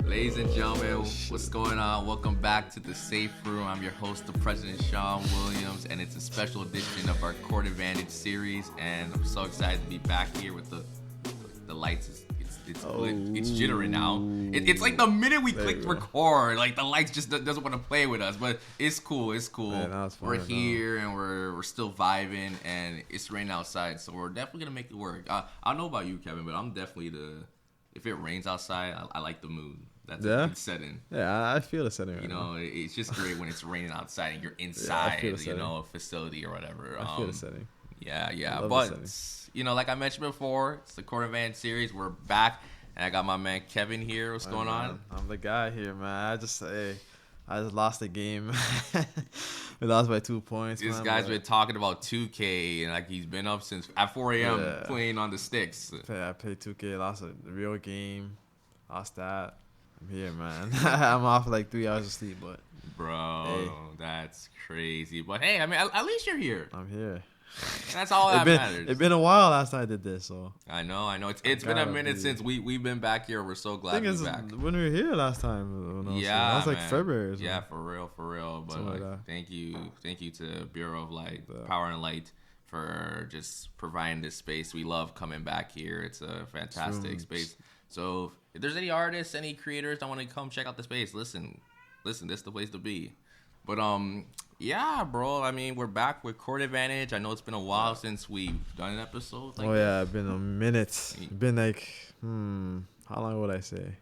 Ladies and gentlemen, what's going on? Welcome back to the Safe Room. I'm your host, the President Shon Williams, and it's a special edition of our Court Advantage series. And I'm so excited to be back here with the lights. It's jittering now. It's like the minute we clicked record, like the lights just doesn't want to play with us. But it's cool. It's cool. Man, we're here and we're still vibing, and it's raining outside, so we're definitely gonna make it work. I don't know about you, Kevin, but I'm definitely if it rains outside, I like the mood. That's a good setting. Yeah, I feel the setting. You know, it's just great when it's raining outside and you're inside, a facility or whatever. I feel the setting. Yeah. But, like I mentioned before, it's the Court Advantage series. We're back, and I got my man Kevin here. What's going on? I'm the guy here, man. I just lost the game. We lost by 2 points. This guy's been talking about 2K, and like he's been up since at 4 a.m. playing on the sticks. I played 2K, lost a real game, lost that. I'm here, man. I'm off like 3 hours of sleep, but that's crazy. But hey, I mean, at least you're here. I'm here. That's all that matters. It's been a while last time I did this, so I know. It's been a minute since we've been back here. We're so glad to be back. When we were here last time, that was like February. Yeah, for real. But thank you to Bureau of Light, Power and Light, for just providing this space. We love coming back here. It's a fantastic space. So if there's any artists, any creators that want to come check out the space, listen, this is the place to be. But yeah, bro. I mean, we're back with Court Advantage. I know it's been a while since we've done an episode. It's been a minute. It's been like, how long would I say?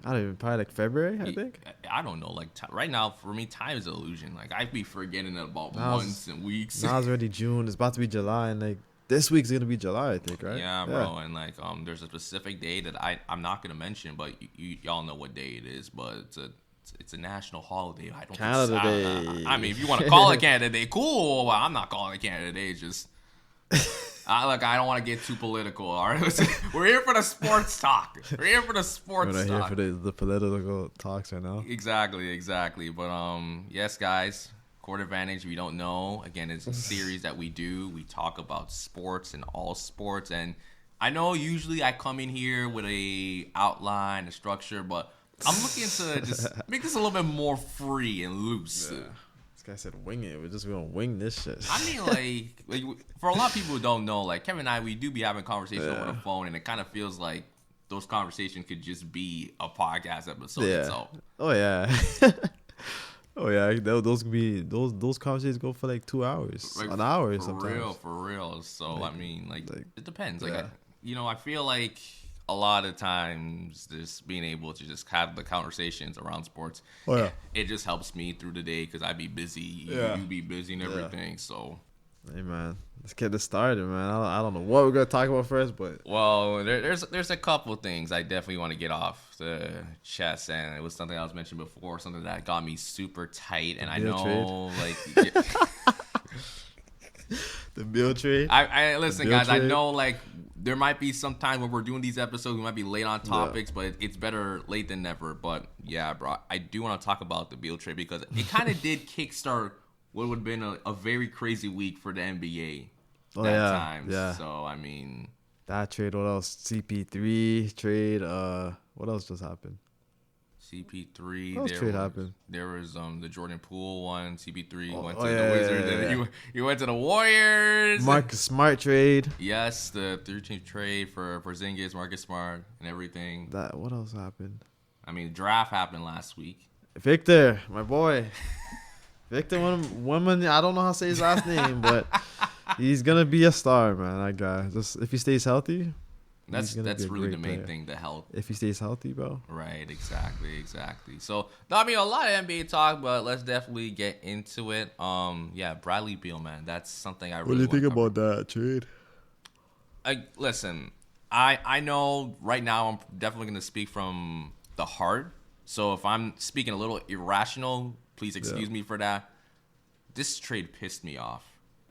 I don't even, probably like February, I think. I don't know. Like right now, for me, time is an illusion. Like I'd be forgetting about months and weeks. Now it's already June. It's about to be July, and like this week's gonna be July, I think, right? Yeah, bro. And like, there's a specific day that I'm not gonna mention, but y'all know what day it is. But it's a national holiday. Canada Day. I mean, if you want to call it Canada Day, cool. Well, I'm not calling it Canada Day. It's just, I don't want to get too political. All right, we're here for the sports talk. We're here for the sports talk. We're not here for the political talks right now. Exactly. But yes, guys. Court Advantage, if you don't know, again, it's a series that we do. We talk about sports and all sports. And I know usually I come in here with a outline, a structure, but I'm looking to just make this a little bit more free and loose. Yeah. This guy said wing it. We're just going to wing this shit. I mean, like for a lot of people who don't know, like Kevin and I, we do be having conversations over the phone, and it kind of feels like those conversations could just be a podcast episode itself. Oh, yeah. Oh yeah, those could be those conversations go for like 2 hours, like, an hour sometimes. For real. So I mean, like it depends. Like I feel like a lot of times just being able to just have the conversations around sports, it just helps me through the day because I be busy, you be busy and everything. So. Hey man, let's get this started, man. I don't know what we're gonna talk about first, but there's a couple things I definitely want to get off the chest, and it was something I was mentioned before, something that got me super tight, and I know like the Beal trade. I listen, guys. Trade. I know like there might be some time when we're doing these episodes, we might be late on topics, but it's better late than never. But yeah, bro, I do want to talk about the Beal trade because it kind of did kickstart what would have been a very crazy week for the NBA time. Yeah. So, I mean. That trade, what else? CP3 trade. What else just happened? CP3. What else trade happened? There was the Jordan Poole one. CP3 went to the Wizards. Yeah. He went to the Warriors. Marcus Smart trade. Yes, the 13th trade for Porzingis, Marcus Smart, and everything. What else happened? I mean, draft happened last week. Victor, my boy. Victor Wembanyama, I don't know how to say his last name, but he's gonna be a star, man. That guy. Just if he stays healthy. That's really the main thing, the health. If he stays healthy, bro. Right, exactly. So I mean, a lot of NBA talk, but let's definitely get into it. Bradley Beal, man, that's something I really. What do you think about that trade? Listen, I know right now I'm definitely gonna speak from the heart. So if I'm speaking a little irrational, please excuse me for that. This trade pissed me off.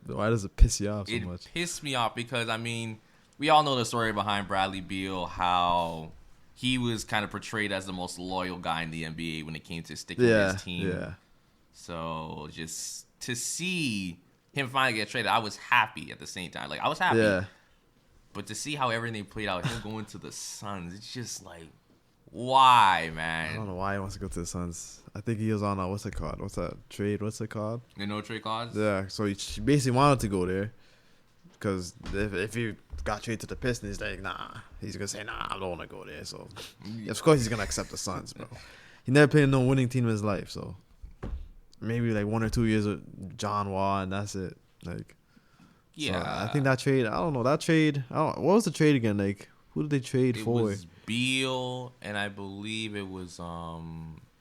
Why does it piss you off so much? It pissed me off because, I mean, we all know the story behind Bradley Beal, how he was kind of portrayed as the most loyal guy in the NBA when it came to sticking with his team. Yeah. So just to see him finally get traded, I was happy at the same time. Like, I was happy. Yeah. But to see how everything played out, him going to the Suns, it's just like, Why, I man? don't know why he wants to go to the Suns. I think he was on what's it called? What's that trade? What's it called? The no trade clause? Yeah, so he basically wanted to go there because if he got traded to the Pistons, he's like, nah. He's gonna say, nah, I don't want to go there. So of course he's gonna accept the Suns, bro. He never played no winning team in his life, so maybe like 1 or 2 years with John Wall, and that's it. Like, Yeah. so I think that trade. I don't know that trade. What was the trade again? Like, who did they trade It for? was Beal, and I believe it was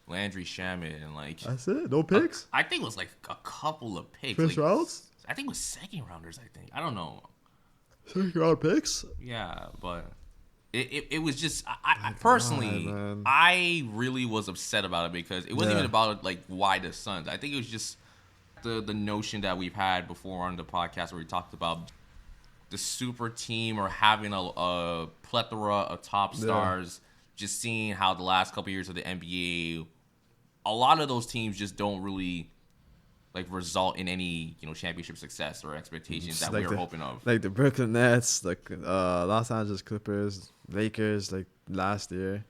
Landry Shamet, and like That's it. No picks. I think it was like a couple of picks. First like, rounds. I think it was second rounders. I think I don't know. Second round picks. Yeah, but it was just I personally man. I really was upset about it because it wasn't Yeah. even about like why the Suns. I think it was just the notion that we've had before on the podcast where we talked about the super team or having a plethora of top stars. Just seeing how the last couple years of the NBA, a lot of those teams just don't really like result in any championship success or expectations that we were hoping of. Like the Brooklyn Nets, like Los Angeles Clippers, Lakers, like last year.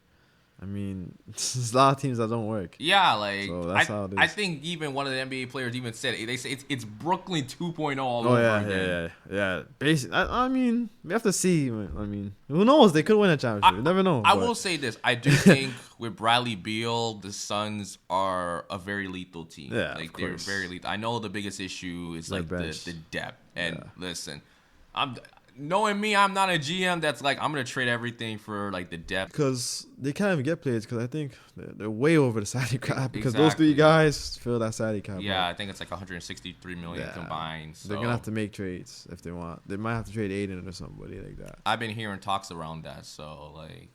I mean, there's a lot of teams that don't work. Yeah, like So that's how it is. I think even one of the NBA players even said it. They say it's Brooklyn 2.0 all Oh over yeah, again. yeah. Basically, I mean, we have to see. I mean, who knows? They could win a championship. You never know. I but- will say this: I do think with Bradley Beal, the Suns are a very lethal team. Yeah, like of they're course. very lethal. I know the biggest issue is Their like bench. the depth. And Yeah. listen, knowing me, I'm not a GM that's like I'm gonna trade everything for like the depth. Because they can't even get players because I think they're way over the salary cap because those Exactly. three guys fill that salary cap. Yeah, up. I think it's like 163 million Yeah. combined. So They're going to have to make trades if they want. They might have to trade Aiden or somebody like that. I've been hearing talks around that. So like,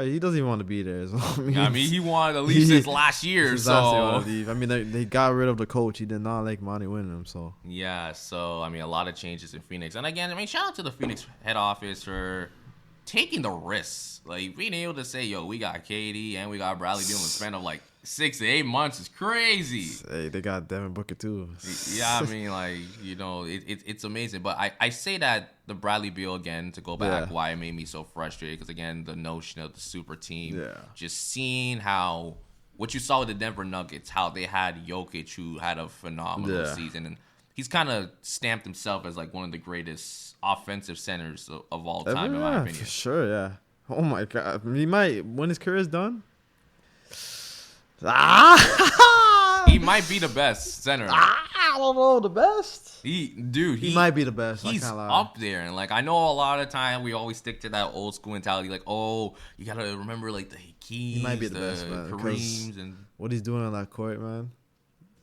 He doesn't even want to be there. So, I mean, he wanted to leave since last year. Since last year he So wanted to leave. I mean, they got rid of the coach. He did not like Monty Williams. So yeah, so I mean, a lot of changes in Phoenix. And again, I mean, shout out to the Phoenix head office for taking the risks. Like being able to say, yo, we got KD and we got Bradley Beal in the span of like 6 to 8 months is crazy. hey, they got Devin Booker too. Yeah, I mean, like, it's amazing. But I say that the Bradley Beal, again, to go back, Yeah. why it made me so frustrated. Because, again, the notion of the super team, Yeah. just seeing how, what you saw with the Denver Nuggets, how they had Jokic, who had a phenomenal Yeah. season. And he's kind of stamped himself as, like, one of the greatest offensive centers of all time, in my Yeah, opinion. for sure. Yeah. Oh my God, he might when his career is done. He might be the best center. I don't know the best. He He might be the best. I He's can't lie. up there, and like I know a lot of time we always stick to that old school mentality, like, oh, you gotta remember like the Hakeems, He might be the best, man, 'cause Kareems, and What he's doing on that court, man.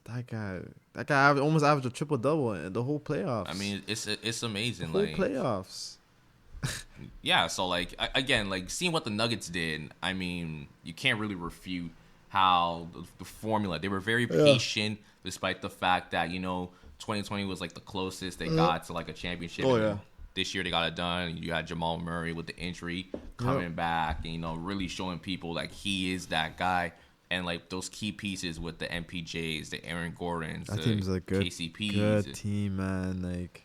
That guy almost averaged a triple double in the whole playoffs. I mean it's amazing, whole like playoffs. yeah. So like again, like seeing what the Nuggets did, I mean you can't really refute how the formula. They were very patient, despite the fact that 2020 was like the closest they got to like a championship. Oh, And yeah. This year they got it done. You had Jamal Murray with the injury coming back, and really showing people like he is that guy. And like those key pieces with the MPJs, the Aaron Gordons, That the team's a KCPs. good team, man. Like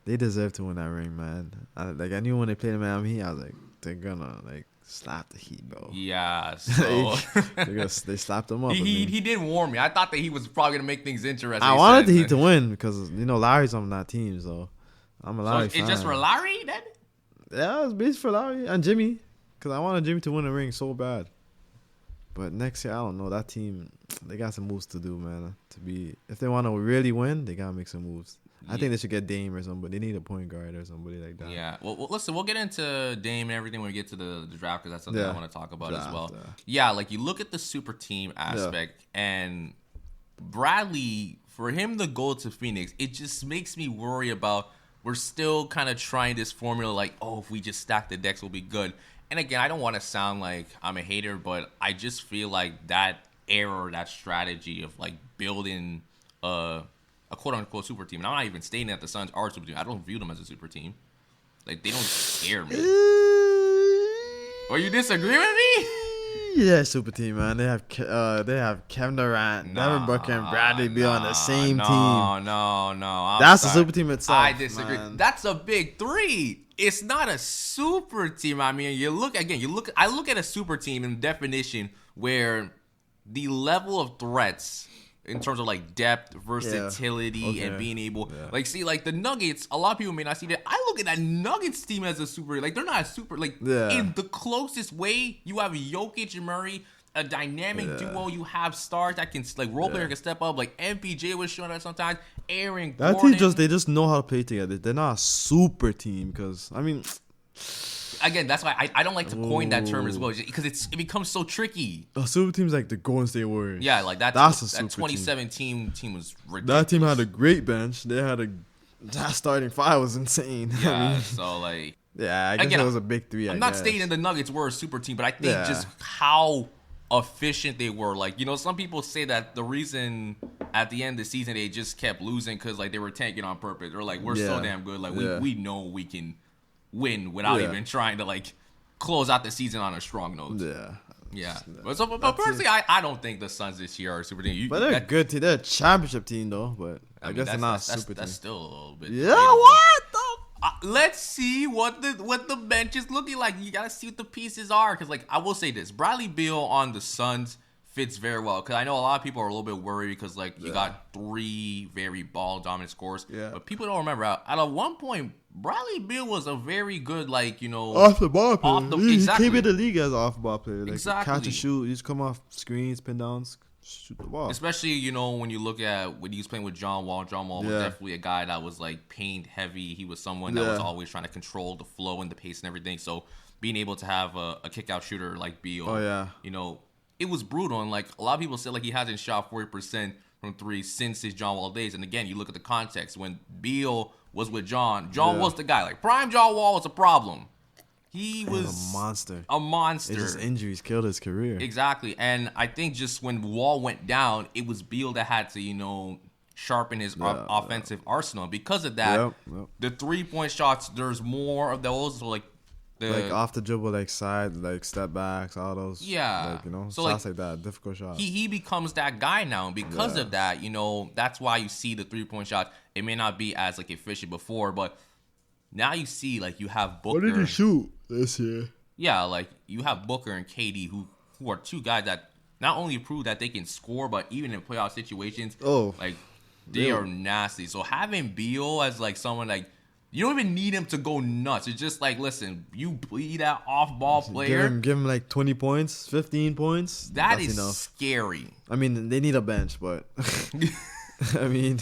they deserve to win that ring, man. I knew when they played in Miami, I was like, they're gonna like slap the Heat, bro. Yeah, so They slapped them up. I he mean, didn't warn me. I thought that he was probably gonna make things interesting. I wanted the Heat to win because Larry's on that team, so I'm a So Larry it's fan. just for Larry then? Yeah, it's based for Larry and Jimmy because I wanted Jimmy to win a ring so bad. But next year, I don't know. That team, they got some moves to do, man. If they want to really win, they gotta make some moves. I think they should get Dame or somebody. They need a point guard or somebody like that. Yeah. Well, listen, we'll get into Dame and everything when we get to the draft because that's something I want to talk about as Draft, well. yeah. Yeah, like you look at the super team aspect and Bradley, for him to go to Phoenix, it just makes me worry about we're still kind of trying this formula like, oh, if we just stack the decks, we'll be good. And again, I don't want to sound like I'm a hater, but I just feel like that error, that strategy of like building a quote-unquote super team. And I'm not even stating that the Suns are a super team. I don't view them as a super team. Like, they don't scare me. Or you disagree with me? Yeah, super team, man. They have Kevin Durant, Devin Booker, and Bradley Beal on the same team. No. That's a super team itself. I disagree. Man. That's a big three. It's not a super team. I mean, I look at a super team in definition where the level of threats in terms of like depth, versatility, and being able, like, see, like the Nuggets. A lot of people may not see that. I look at that Nuggets team as a super. Like, they're not a super. Like, in the closest way, you have Jokic and Murray, a dynamic duo. You have stars that can, like, role player can step up. Like MPJ was showing that sometimes. Aaron Gordon. That team they just know how to play together. They're not a super team because I mean. Again, that's why I don't like to coin that term as well, because it becomes so tricky. A super team's like the Golden State Warriors. Yeah, like that's a super 2017 team was ridiculous. That team had a great bench. They had that starting five was insane. Yeah, I mean, so like I guess it was a big three. I'm not stating the Nuggets were a super team, but I think just how efficient they were. Like, you know, some people say that the reason at the end of the season they just kept losing because like they were tanking on purpose. They're like, we're so damn good. Like we know we can win without even trying to like close out the season on a strong note. Yeah. But personally, I don't think the Suns this year are a super team. But they're a good team. They're a championship team though. But I guess they're not a super team. That's still a little bit. Yeah. What? Let's see what the bench is looking like. You gotta see what the pieces are, because like I will say this: Bradley Beal on the Suns fits very well, because I know a lot of people are a little bit worried because like you got three very ball dominant scorers. Yeah. But people don't remember at one point Bradley Beal was a very good, like, you know, off the ball player. He came in the league as an off the ball player. Like, catch and shoot. You just come off screens, pin downs, shoot the ball. Especially, you know, when you look at when he was playing with John Wall. John Wall was definitely a guy that was like paint heavy. He was someone that was always trying to control the flow and the pace and everything. So being able to have a kick out shooter like Beal, you know, it was brutal. And like a lot of people said, like he hasn't shot 40% from three since his John Wall days. And again, you look at the context when Beal was with John was the guy. Like prime John Wall was a problem. He was a monster. A monster. His injuries killed his career. Exactly. And I think just when Wall went down, it was Beal that had to, you know, sharpen his offensive arsenal. Because of that, the 3-point shots, there's more of those. So like off the dribble, like side, like step backs, all those. Yeah. Like, you know, so shots like that, difficult shots. He becomes that guy now. And because of that, you know, that's why you see the 3-point shot. It may not be as like efficient before, but now you see like you have Booker. What did he shoot this year? Yeah, like you have Booker and KD who are two guys that not only prove that they can score, but even in playoff situations, like they are nasty. So having Beal as like someone like, you don't even need him to go nuts. It's just like, listen, you be that off-ball player. Give him like 20 points, 15 points. That's enough. Scary. I mean, they need a bench, but I mean,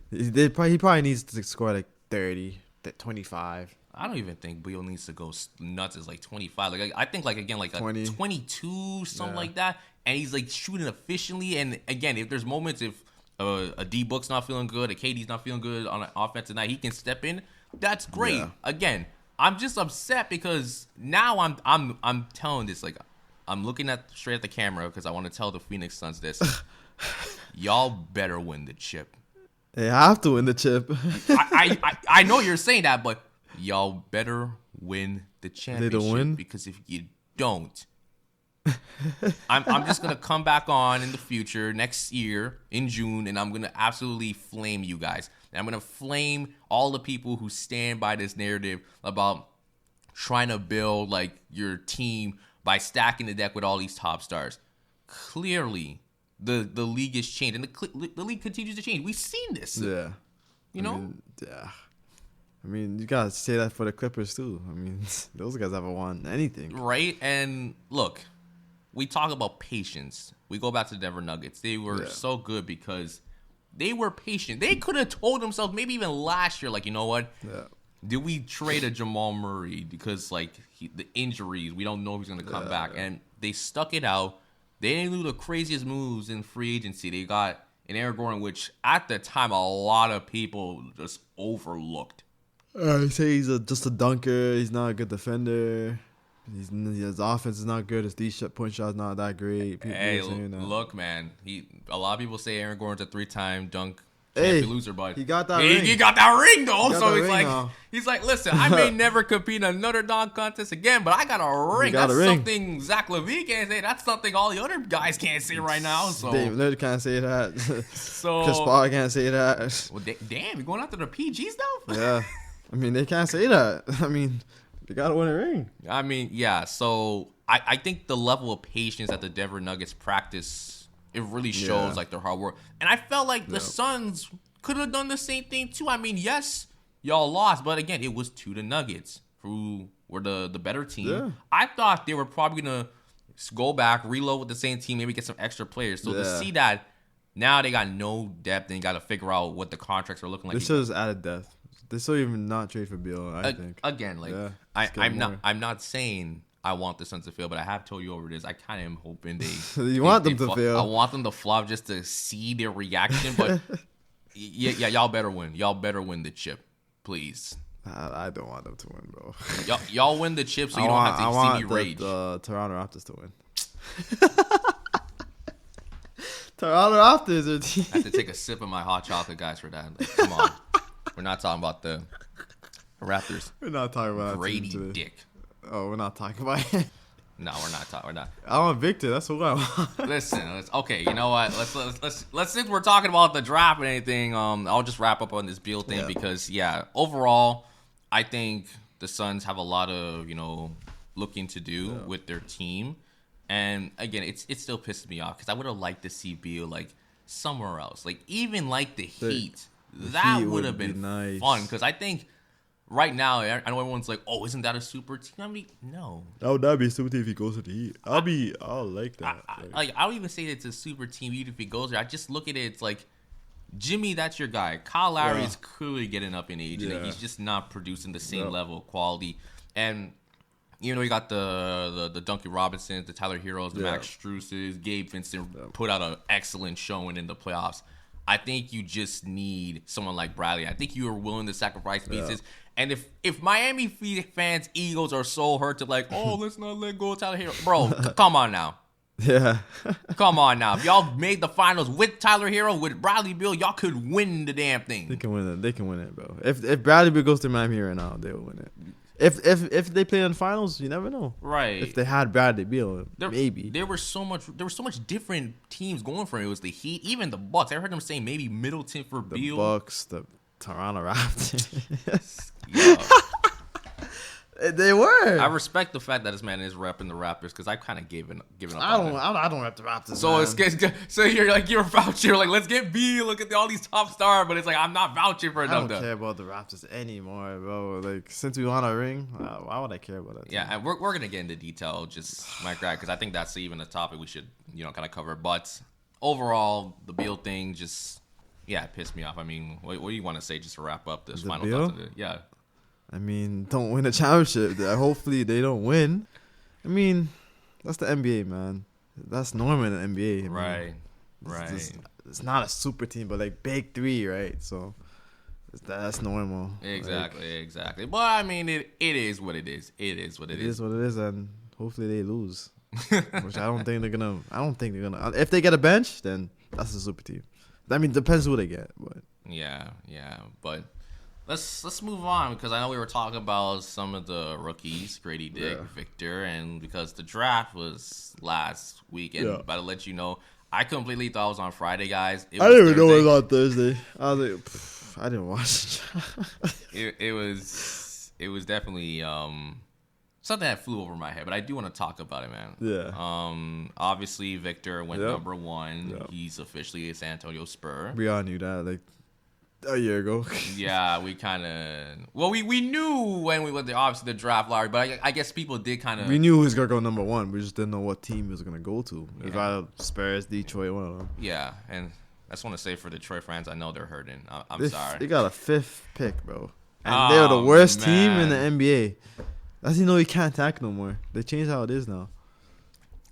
he probably needs to score like 30, 25. I don't even think Beal needs to go nuts as like 25. Like I think like again like 20. A 22, something like that. And he's like shooting efficiently. And again, if there's moments if a D Book's not feeling good, a KD's not feeling good on an offensive night, he can step in. That's great. Yeah. Again, I'm just upset because now I'm telling this, like I'm looking straight at the camera because I want to tell the Phoenix Suns this. Y'all better win the chip. They have to win the chip. I know you're saying that, but y'all better win the championship. They don't win? Because if you don't, I'm just gonna come back on in the future next year in June, and I'm gonna absolutely flame you guys. And I'm gonna flame all the people who stand by this narrative about trying to build like your team by stacking the deck with all these top stars. Clearly, the league has changed, and the league continues to change. We've seen this. Yeah. You know. I mean, you gotta say that for the Clippers too. I mean, those guys haven't won anything. Right. And look, we talk about patience. We go back to the Denver Nuggets. They were so good because they were patient. They could have told themselves maybe even last year, like, you know what? Yeah. Did we trade a Jamal Murray because like the injuries? We don't know if he's gonna come back, and they stuck it out. They didn't do the craziest moves in free agency. They got an Aaron Gordon, which at the time a lot of people just overlooked. They say he's just a dunker. He's not a good defender. His offense is not good. His point shot's not that great. Look, man. A lot of people say Aaron Gordon's a 3-time dunk Can't be loser, but he got that ring. He got that ring though. So he's like, listen, I may never compete in another dunk contest again, but I got a ring. That's something Zach LaVine can't say. That's something all the other guys can't say right now. So Dave Lillard can't say that. So Chris Paul can't say that. Well, damn, you're going after the PGs though. Yeah, I mean they can't say that. I mean they gotta win a ring. I mean, yeah. So I think the level of patience that the Denver Nuggets practice. It really shows like their hard work. And I felt like the Suns could have done the same thing too. I mean, yes, y'all lost, but again, it was to the Nuggets who were the better team. Yeah. I thought they were probably going to go back, reload with the same team, maybe get some extra players. So to see that now they got no depth and got to figure out what the contracts are looking like. This shows added depth. They still even not trade for Beal, I think. Again, like I'm not saying I want the Suns to fail, but I have told you over this. I kind of am hoping they. You want them to fail. I want them to flop just to see their reaction. But yeah, y'all better win. Y'all better win the chip, please. I don't want them to win, bro. Y'all win the chip, so you don't have to see me rage. The Toronto Raptors to win. Toronto Raptors are team. I have to take a sip of my hot chocolate, guys, for that. Like, come on, we're not talking about the Raptors. We're not talking about Gradey dick. Oh, we're not talking about it. No, we're not talking. We're not. I want Victor. That's what I want. Listen. Okay. You know what? Let's since we're talking about the draft and anything. I'll just wrap up on this Beal thing because overall, I think the Suns have a lot of looking to do with their team, and again, it still pisses me off because I would have liked to see Beal like somewhere else, like even like the Heat. That would have been nice. Fun because I think. Right now, I know everyone's like, "Oh, isn't that a super team?" I mean, no. That'd be a super team if he goes to the Heat. I'll like that. I don't even say it's a super team even if he goes there. I just look at it. It's like, Jimmy, that's your guy. Kyle Lowry is clearly getting up in age, and he's just not producing the same level of quality. And you got the Duncan Robinsons, the Tyler Heroes, the Max Struces, Gabe Vincent put out an excellent showing in the playoffs. I think you just need someone like Bradley. I think you are willing to sacrifice pieces. And if Miami fans, Eagles are so hurt to like, oh, let's not let go of Tyler Hero. Bro, come on now. Yeah. Come on now. If y'all made the finals with Tyler Hero, with Bradley Beal, y'all could win the damn thing. They can win it. They can win it, bro. If Bradley Beal goes to Miami right now, they will win it. If they play in the finals, you never know. Right. If they had Bradley Beal, maybe. There were so much different teams going for it. It was the Heat, even the Bucks. I heard them saying maybe Middleton for Beal. The Bucks, the Toronto Raptors. They were. I respect the fact that this man is repping the Raptors because I've kind of given up. I don't rep the Raptors. So so you're vouching like let's get Beal. Look at all these top stars, but it's like I'm not vouching for them. I don't care about the Raptors anymore, bro. Like since we won a ring, why would I care about that? Yeah, and we're gonna get into detail, just Mike Grad, because I think that's even a topic we should kind of cover. But overall, the Beal thing just it pissed me off. I mean, what do you want to say just to wrap up this final thoughts of it? Yeah. I mean, don't win a championship. Hopefully they don't win. I mean, that's the NBA, man. That's normal in the NBA. Right. It's not a super team, but like big three, right? So that's normal. Exactly. But I mean, it is what it is. It is what it is. It is what it is, and hopefully they lose. Which I don't think they're gonna. If they get a bench, then that's a super team. I mean, depends who they get, but yeah. But let's move on because I know we were talking about some of the rookies, Gradey, Dick, Victor, and because the draft was last week, and about to let you know, I completely thought it was on Friday, guys. I didn't even know it was on Thursday. I was like, I didn't watch it. It was definitely something that flew over my head, but I do want to talk about it, man. Yeah. Obviously, Victor went number one. Yep. He's officially a San Antonio Spur. We all knew that, like, a year ago. Yeah, we kind of... Well, we knew when we went to, obviously, the draft lottery, but I guess people did kind of... We knew he was going to go number one. We just didn't know what team he was going to go to. It was either Spurs, Detroit, one of them. Yeah, and I just want to say for Detroit fans, I know they're hurting. I'm sorry. They got a 5th pick, bro. And they were the worst team in the NBA. That's you can't tackle no more. They changed how it is now.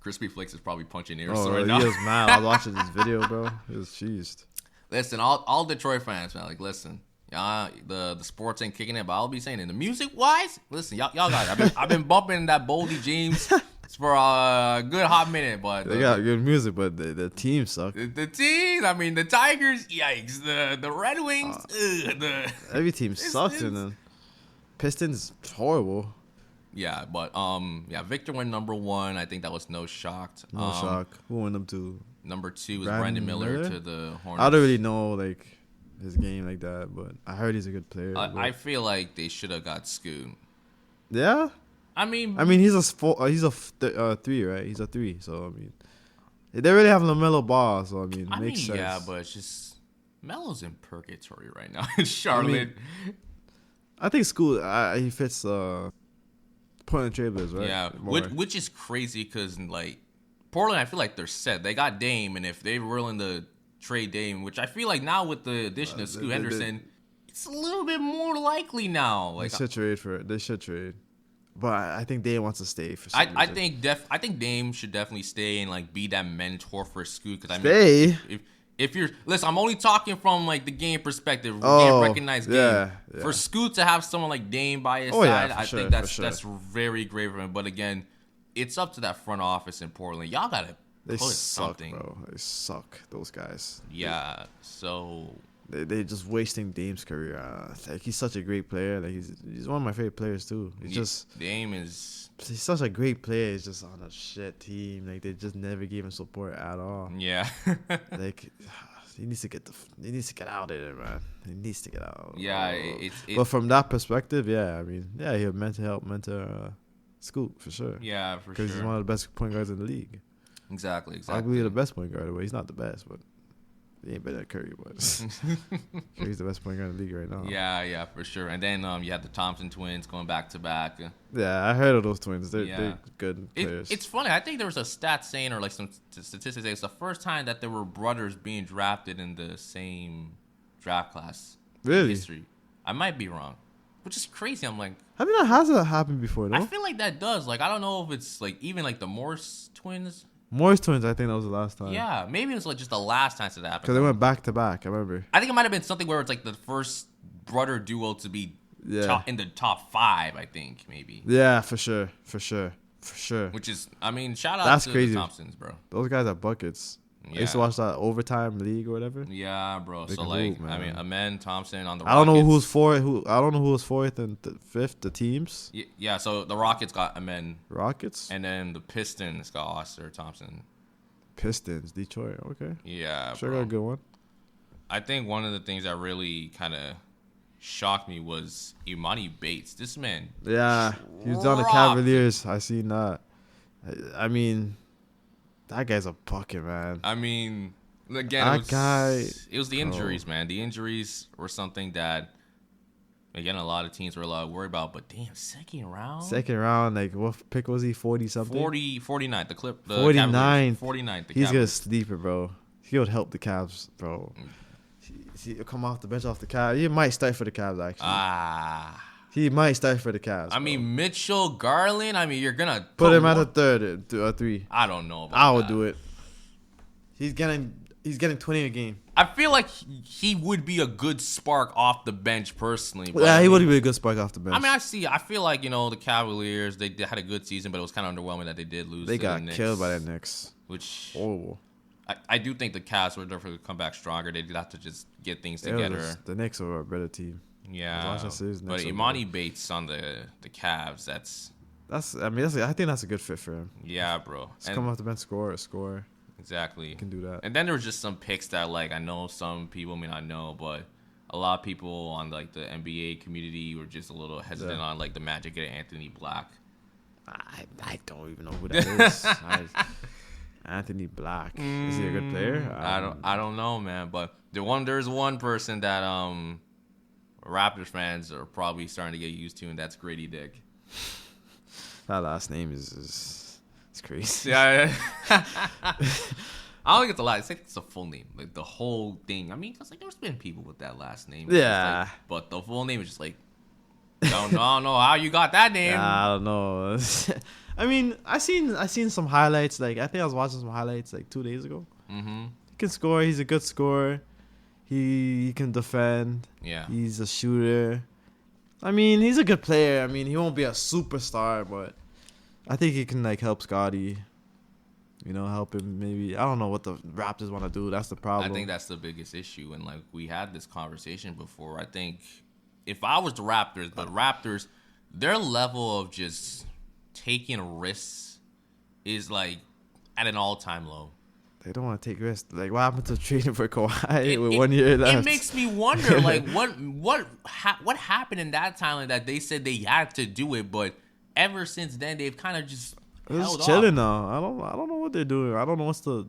Crispy Flakes is probably punching ears right now. He was mad. I was watching this video, bro. He was cheesed. Listen, all Detroit fans, man. Like, listen, the sports ain't kicking in, but I'll be saying in the music wise, listen, y'all got it. I've been bumping that Boldy James for a good hot minute, but they got good music, but the team suck. The teams, I mean, the Tigers, yikes. The Red Wings, every team sucks, and then Pistons horrible. Yeah, but Victor went number 1. I think that was no shock. No shock. Who went up to? Number 2 was Brandon Miller to the Hornets. I don't really know like his game like that, but I heard he's a good player. I feel like they should have got Scoot. Yeah. I mean, he's a 3, right? He's a 3, so I mean, they really have LaMelo Ball, so I mean, it makes sense. Yeah, but it's just Melo's in purgatory right now in Charlotte. I think Scoot he fits Portland Trailblazers, right? Yeah, which is crazy because like Portland, I feel like they're set. They got Dame, and if they were willing to trade Dame, which I feel like now with the addition of Scoot Henderson, it's a little bit more likely now. Like, they should trade for it. They should trade. But I think Dame wants to stay for some reason. I think Dame should definitely stay and like be that mentor for Scoot. Because if you're listen, I'm only talking from like the game perspective, game recognized game. Yeah. For Scoot to have someone like Dame by his side, I think that's very great for him. But again, it's up to that front office in Portland. Y'all gotta put suck, something. Bro. They suck. Those guys. Yeah. So. They're just wasting Dame's career. Like he's such a great player. Like he's one of my favorite players too. Dame is. He's such a great player. He's just on a shit team. Like they just never gave him support at all. Yeah. Like he needs to get out of there, man. He needs to get out. Yeah. But from that perspective, yeah, I mean, yeah, he meant to help mentor Scoot for sure. Yeah, for sure. Because he's one of the best point guards in the league. Exactly. Arguably the best point guard. Well, he's not the best, but. He ain't better than Curry, but Curry's the best point guard in the league right now. Yeah, for sure. And then you had the Thompson twins going back to back. Yeah, I heard of those twins. They're good players. It's funny. I think there was a stat saying, or like some statistics saying it's the first time that there were brothers being drafted in the same draft class. Really? In history. I might be wrong, which is crazy. I'm like, has that happened before? Though? I feel like that does. Like, I don't know if it's like even like the Morse twins. Morris twins, I think that was the last time. Yeah, maybe it was like just the last time that happened. Because they went back to back, I remember. I think it might have been something where it's like the first brother duo to be in the top 5, I think, maybe. Yeah, for sure. Which is, I mean, shout out to the Thompsons, bro. Those guys are buckets. Yeah. I used to watch that overtime league or whatever. Yeah, bro. So like, I mean, Amen, Thompson on the Rockets. I don't know who's fourth. I don't know who was fourth and fifth. The teams. Yeah. So the Rockets got Amen. Rockets. And then the Pistons got Oscar Thompson. Pistons, Detroit. Okay. Yeah. Sure, got a good one. I think one of the things that really kind of shocked me was Imani Bates. This man. Yeah, he was on the Cavaliers. I seen that. I mean. That guy's a bucket, man. I mean, again, it was the injuries, man. The injuries were something that, again, a lot of teams were a lot worried about. But damn, second round, like what pick was he? 40-something? 49. The clip. 49. 49. He's gonna sleeper, bro. He would help the Cavs, bro. He'll come off the bench off the Cavs. He might start for the Cavs actually. He might start for the Cavs. I mean, Mitchell, Garland. I mean, you're gonna put him at a third or 3. I don't know. I would do it. He's getting 20 a game. I feel like he would be a good spark off the bench personally. But yeah, he would be a good spark off the bench. I mean, I feel like the Cavaliers. They had a good season, but it was kind of underwhelming that they did lose. They got killed by the Knicks, which horrible. I do think the Cavs would definitely come back stronger. They did have to just get things together. The Knicks are a better team. Yeah, but Imani Bates on the Cavs, I think that's a good fit for him. Yeah, bro. Just come off the bench, score. Exactly. You can do that. And then there was just some picks that like I know some people may not know, but a lot of people on like the NBA community were just a little hesitant on like the Magic and Anthony Black. I don't even know who that is. Anthony Black. Is he a good player? I don't know, man. But there's one person that Raptors fans are probably starting to get used to, and that's Gradey Dick. That last name is crazy. Yeah. I don't think it's a lot. It's a full name, like the whole thing. I mean, because like there's been people with that last name. Yeah. Like, but the full name is just like, I don't know how you got that name. I don't know. I mean, I seen some highlights. Like I think I was watching some highlights like 2 days ago. Mm-hmm. He can score. He's a good scorer. He can defend. Yeah. He's a shooter. I mean, he's a good player. I mean, he won't be a superstar, but I think he can like help Scotty. Help him maybe. I don't know what the Raptors want to do. That's the problem. I think that's the biggest issue. And like we had this conversation before. I think if I was the Raptors, their level of just taking risks is like at an all-time low. They don't want to take risks. Like, what happened to trading for Kawhi with 1 year left? It makes me wonder, like, what happened in that time that they said they had to do it, but ever since then they've kind of just held off. Chilling now. I don't know what they're doing. I don't know what's the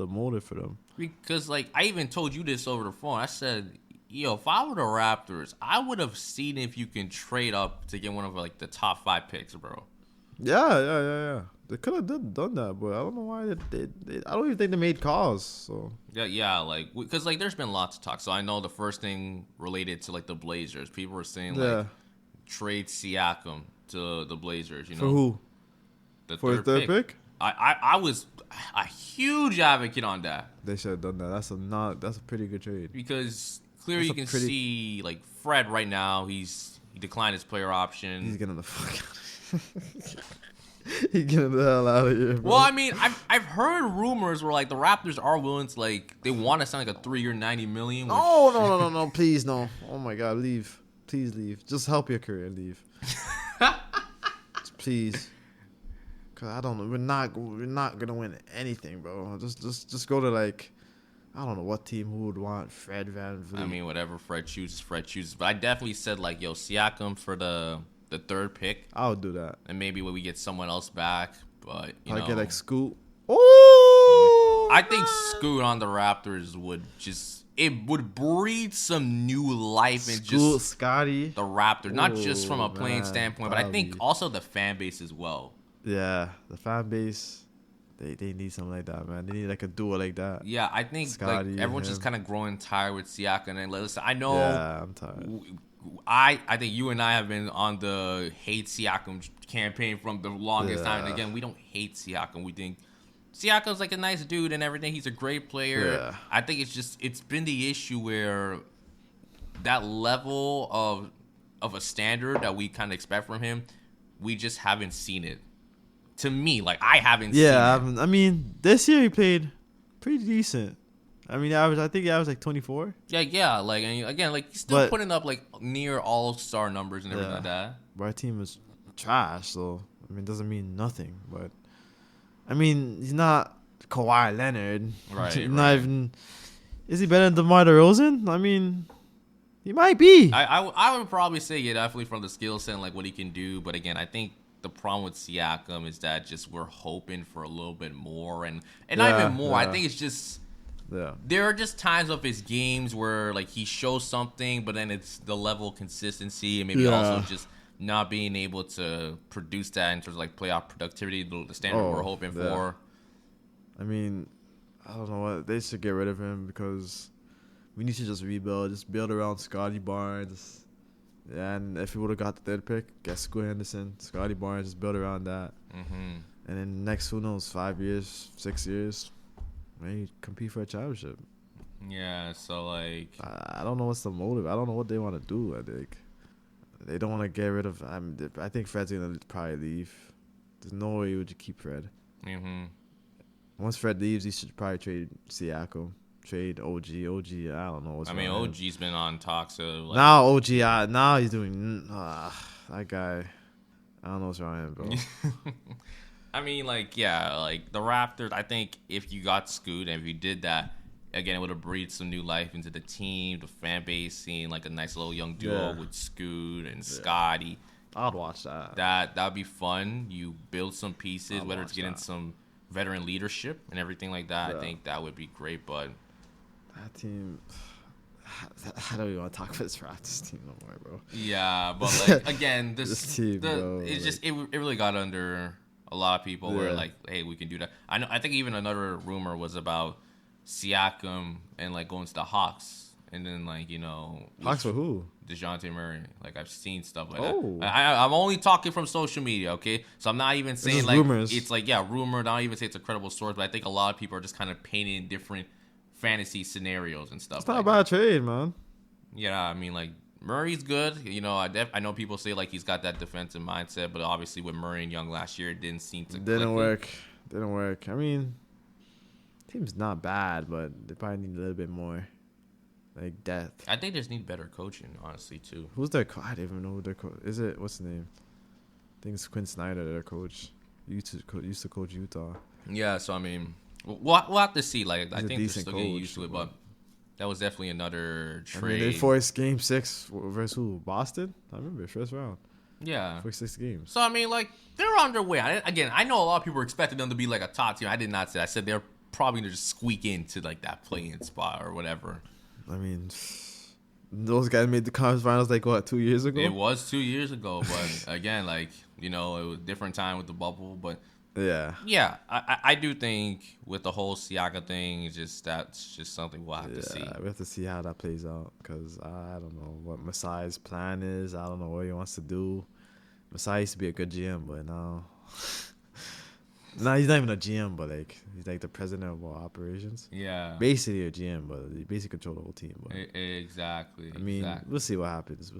motive for them. Because like I even told you this over the phone. I said, if I were the Raptors, I would have seen if you can trade up to get one of like the top 5 picks, bro. Yeah. They could have done that, but I don't know why they I don't even think they made calls. So yeah, like because like there's been lots of talk. So I know the first thing related to like the Blazers, people were saying like trade Siakam to the Blazers. For who? For his third pick? I was a huge advocate on that. They should have done that. That's a pretty good trade because clearly you can see like Fred right now. He declined his player option. He's getting the fuck out. He's getting the hell out of here, bro. Well, I mean, I've heard rumors where like the Raptors are willing to like they want to sign like a 3-year $90 million. No, please no. Oh my God, leave. Please leave. Just help your career, leave. Please. Cause I don't know. We're not gonna win anything, bro. Just go to like I don't know what team who would want Fred VanVleet. I mean, whatever Fred chooses. But I definitely said like, Siakam for the third pick. I would do that. And maybe when we get someone else back, but I get like Scoot. Oh, I think Scoot on the Raptors would breathe some new life in just Scotty, the Raptors, not just from a playing standpoint, but I think also the fan base as well. Yeah, the fan base. They need something like that, man. They need like a duo like that. Yeah, I think Scotty, like everyone's just kind of growing tired with Siakam. And listen, I know. Yeah, I'm tired. I think you and I have been on the hate Siakam campaign from the longest time. And again, we don't hate Siakam. We think Siakam's like a nice dude and everything. He's a great player. Yeah. I think it's been the issue where that level of a standard that we kind of expect from him, we just haven't seen it. To me, like I haven't seen it. Yeah, I mean, this year he played pretty decent. I mean, I think he averaged like 24. Yeah. Like, and again, like he's still putting up like near all-star numbers and everything like that. But our team is trash, so I mean, it doesn't mean nothing. But I mean, he's not Kawhi Leonard. Right. Not even. Is he better than DeMar DeRozan? I mean, he might be. I would probably say definitely from the skill set and like what he can do. But again, I think the problem with Siakam is that just we're hoping for a little bit more and not even more. I think it's just. Yeah. There are just times of his games where like he shows something, but then it's the level of consistency and maybe also just not being able to produce that in terms of like playoff productivity, the standard we're hoping for. I mean, I don't know what they should get rid of him because we need to just rebuild, just build around Scotty Barnes. Yeah, and if we would have got the third pick, get Square Henderson, Scotty Barnes, just build around that. Mm-hmm. And then next, who knows, 5 years, 6 years. Maybe compete for a championship. Yeah, so like I don't know what's the motive. I don't know what they want to do. I think they don't want to get rid of. I think Fred's gonna probably leave. There's no way you would keep Fred. Mm-hmm. Once Fred leaves, he should probably trade Siakam, trade OG. I don't know what's. I mean, OG's been on talks of like, now OG. Now he's doing that guy. I don't know what's wrong with him, bro. I mean, like, yeah, like the Raptors, I think if you got Scoot and if you did that, again, it would have breathed some new life into the team, the fan base, seeing like a nice little young duo with Scoot and Scotty. I'd watch that. That'd be fun. You build some pieces, whether it's getting some veteran leadership and everything like that. Yeah. I think that would be great, but that team. I don't even want to talk about this Raptors team no more, bro. Yeah, but like again, this team, bro, it's just it really got under a lot of people were like, hey, we can do that. I think even another rumor was about Siakam and like going to the Hawks, and then like Hawks for who? DeJounte Murray. Like I've seen stuff like that. I'm only talking from social media, okay? So I'm not even saying like rumors. It's like rumor. Not even say it's a credible source, but I think a lot of people are just kind of painting different fantasy scenarios and stuff. It's not like a bad trade, man. Yeah, I mean, like, Murray's good. You know, I know people say, like, he's got that defensive mindset, but obviously with Murray and Young last year, it didn't seem to Didn't work. I mean, team's not bad, but they probably need a little bit more, like, depth. I think they just need better coaching, honestly, too. Who's their coach? I don't even know who their coach is. It what's the name? I think it's Quinn Snyder, their coach. Used to coach Utah. Yeah, so I mean, we'll have to see. Like, I think they're still getting coach, used to it, but that was definitely another trade. I mean, they forced Game 6 versus who? Boston? I remember first round. Yeah, for 6 games. So I mean, like, they're on their way. I know a lot of people were expecting them to be like a top team. I did not say. I said they're probably gonna just squeak into like that play-in spot or whatever. I mean, those guys made the conference finals like what, 2 years ago? It was 2 years ago, but again, like, you know, it was a different time with the bubble, but. Yeah, I do think with the whole Siaka thing, that's just something we'll have to see. We have to see how that plays out because I don't know what Masai's plan is. I don't know what he wants to do. Masai used to be a good GM, but now, he's not even a GM, but like he's like the president of all operations. Yeah, basically a GM, but he basically controls the whole team. But exactly. I mean, we'll see what happens.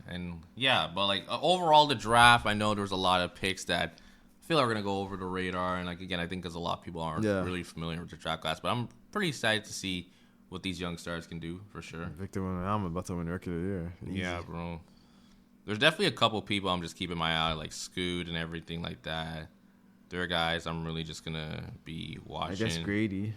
And yeah, but like overall, the draft, I know there was a lot of picks that I feel like we're gonna go over the radar, and like again, I think because a lot of people aren't really familiar with the draft class, but I'm pretty excited to see what these young stars can do for sure. Victor Wembanyama about to win Rookie of the Year. Easy. Yeah, bro. There's definitely a couple people I'm just keeping my eye, like Scoot and everything like that. There are guys I'm really just gonna be watching. I guess Gradey.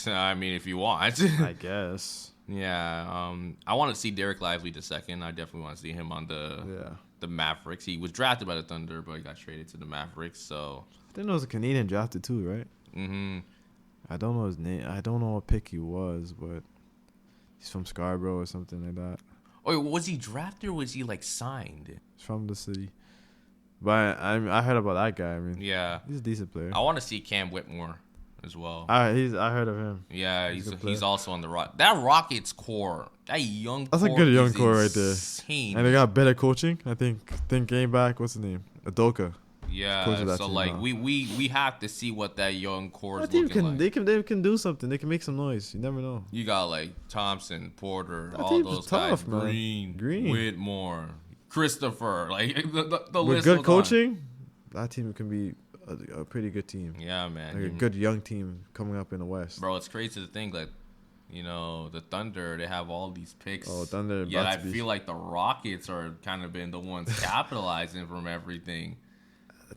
I mean, if you want, I guess. Yeah, I want to see Derek Lively the second. I definitely want to see him on the Mavericks. He was drafted by the Thunder, but he got traded to the Mavericks. So I didn't know it was a Canadian drafted too, right? Mm-hmm. I don't know his name. I don't know what pick he was, but he's from Scarborough or something like that. Oh, was he drafted or was he like signed? He's from the city. But I heard about that guy. I mean, yeah, he's a decent player. I want to see Cam Whitmore as well. I heard of him. Yeah, he's also on the that Rockets core. That young that's core a good young core insane. Right there. And they got better coaching. I think came back. What's his name? Adoka. Yeah, so like now. we have to see what that young core is team looking like. They can do something. They can make some noise. You never know. You got like Thompson, Porter, that all those tough, guys. Man. Green, Whitmore, Christopher. Like the with list good goes coaching, on. That team can be a pretty good team. Yeah, man. Like a good young team coming up in the West. Bro, it's crazy to think that, you know, the Thunder, they have all these picks. Oh, Thunder. Yeah, I feel like the Rockets are kind of been the ones capitalizing from everything.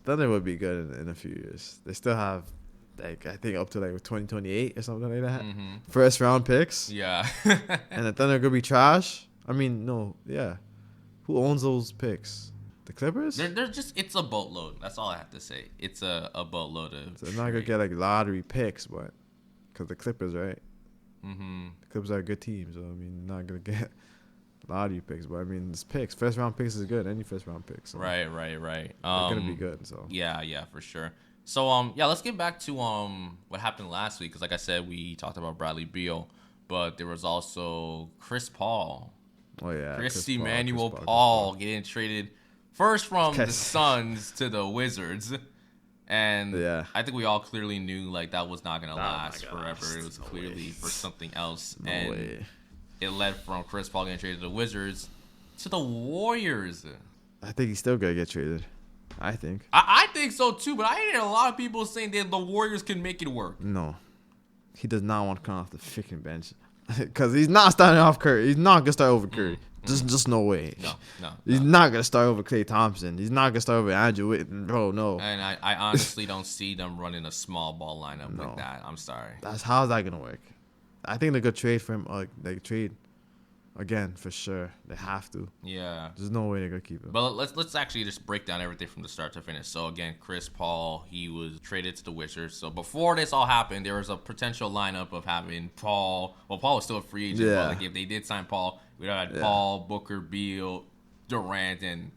Thunder would be good in a few years. They still have, like, I think up to like 2028 or something like that. Mm-hmm. First round picks. Yeah. And the Thunder could be trash. I mean, no, yeah. Who owns those picks? The Clippers? They're just, it's a boatload. That's all I have to say. It's a boatload of. So they're not going to get like lottery picks, but because the Clippers, right? Mm-hmm. The Clippers are a good team, so I mean, not going to get lottery picks, but I mean, it's picks. First round picks is good. Any first round picks. So Right. they're going to be good, so. Yeah, for sure. So, yeah, let's get back to what happened last week, because like I said, we talked about Bradley Beal, but there was also Chris Paul. Oh, yeah. Chris Paul getting traded first from the Suns to the Wizards. And I think we all clearly knew like that was not going to last forever. It was clearly for something else. It led from Chris Paul getting traded to the Wizards to the Warriors. I think he's still going to get traded. I think. I think so too, but I hear a lot of people saying that the Warriors can make it work. No. He does not want to come off the freaking bench. Because he's not starting off Curry. He's not going to start over Curry. Just no way. No. He's not going to start over Klay Thompson. He's not going to start over Andrew Whitten. Bro, no. And I honestly don't see them running a small ball lineup like that. I'm sorry. How's that going to work? I think they're going to trade for him. Trade again, for sure. They have to. Yeah. There's no way they're going to keep him. But let's actually just break down everything from the start to finish. So, again, Chris Paul, he was traded to the Wizards. So, before this all happened, there was a potential lineup of having Paul. Well, Paul was still a free agent. Yeah. But like if they did sign Paul, we'd have had Paul, Booker, Beal, Durant, and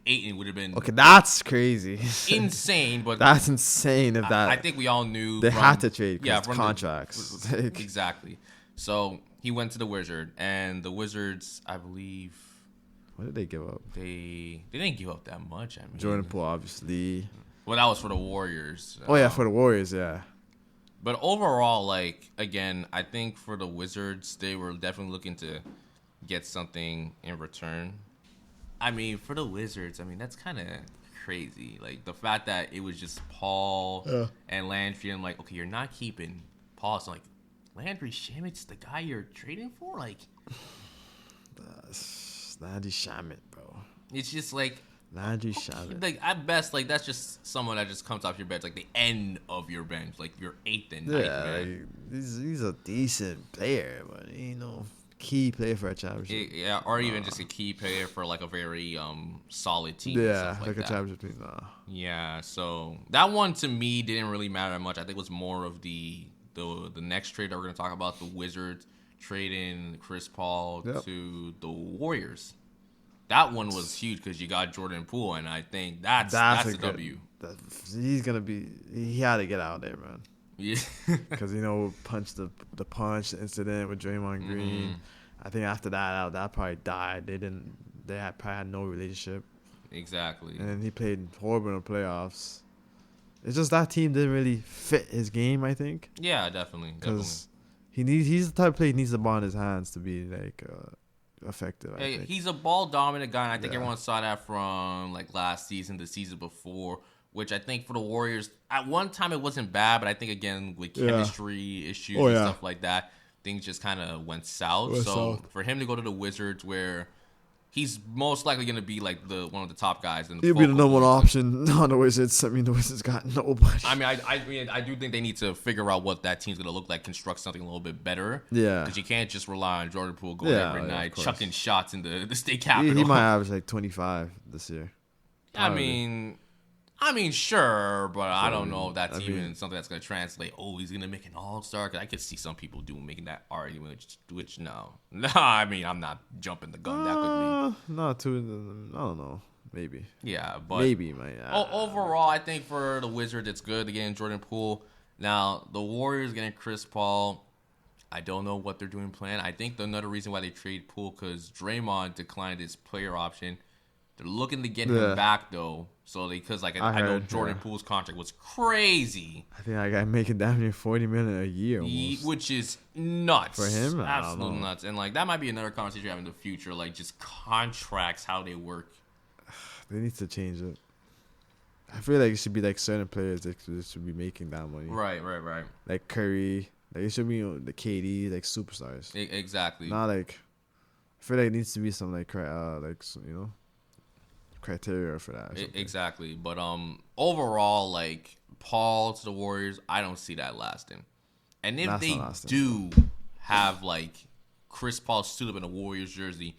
Ayton would have been... Okay, that's crazy. Insane, but... That's insane if that... I think we all knew... They had to trade from contracts. Exactly. So... He went to the Wizards, and the Wizards, I believe... What did they give up? They didn't give up that much. I mean, Jordan Poole, obviously. Well, that was for the Warriors. For the Warriors, yeah. But overall, like, again, I think for the Wizards, they were definitely looking to get something in return. I mean, for the Wizards, I mean, that's kind of crazy. Like, the fact that it was just Paul and Landry, and like, okay, you're not keeping Paul. So, like, Landry Shamit's the guy you're trading for? Like, Landry Shamit, bro. It's just like, Landry Shamit. like, at best, like, that's just someone that just comes off your bench, like the end of your bench, like your 8th and 9th man. Like, he's a decent player, but he ain't no key player for a championship. Yeah, or even just a key player for like a very solid team. Yeah, like a championship team. Nah. Yeah, so that one to me didn't really matter that much. I think it was more of the next trade that we're gonna talk about, the Wizards trading Chris Paul to the Warriors. That one was huge because you got Jordan Poole, and I think that's a W. He's gonna be. He had to get out there, man. Yeah, because the punch incident with Draymond Green. Mm-hmm. I think after that probably died. They probably had no relationship. Exactly. And then he played horrible in the playoffs. It's just that team didn't really fit his game, I think. Yeah, definitely. Because he's the type of player he needs the ball in his hands to be like effective. I think. He's a ball dominant guy, and I think everyone saw that from like last season, the season before. Which I think for the Warriors, at one time it wasn't bad, but I think, again, with chemistry issues and stuff like that, things just kind of went south. For him to go to the Wizards, where he's most likely going to be like one of the top guys. He'll be the number one option on the Wizards. I mean, the Wizards got nobody. I mean, I do think they need to figure out what that team's going to look like, construct something a little bit better. Yeah. Because you can't just rely on Jordan Poole going every night, chucking shots in the state capitol. He might average like 25 this year. I mean, sure, but I don't know if that's even something that's going to translate. Oh, he's going to make an all-star? Because I could see some people making that argument, which no. No, I mean, I'm not jumping the gun that quickly. Not too, I don't know. Maybe. Yeah, but maybe, man. Overall, I think for the Wizards, it's good to get in Jordan Poole. Now, the Warriors getting Chris Paul, I don't know what they're doing planned. I think another reason why they trade Poole because Draymond declined his player option. They're looking to get him back, though. So because I know Jordan Poole's contract was crazy. I think I got making damn near $40 million a year, almost. Which is nuts for him. Absolute nuts. And like that might be another conversation we have in the future, like just contracts, how they work. They need to change it. I feel like it should be like certain players that should be making that money. Right. Like Curry, like it should be the KD, like superstars. Exactly. Not like I feel like it needs to be some criteria for that. Exactly. But overall, like Paul to the Warriors, I don't see that lasting. And if they do have like Chris Paul stood up in a Warriors jersey,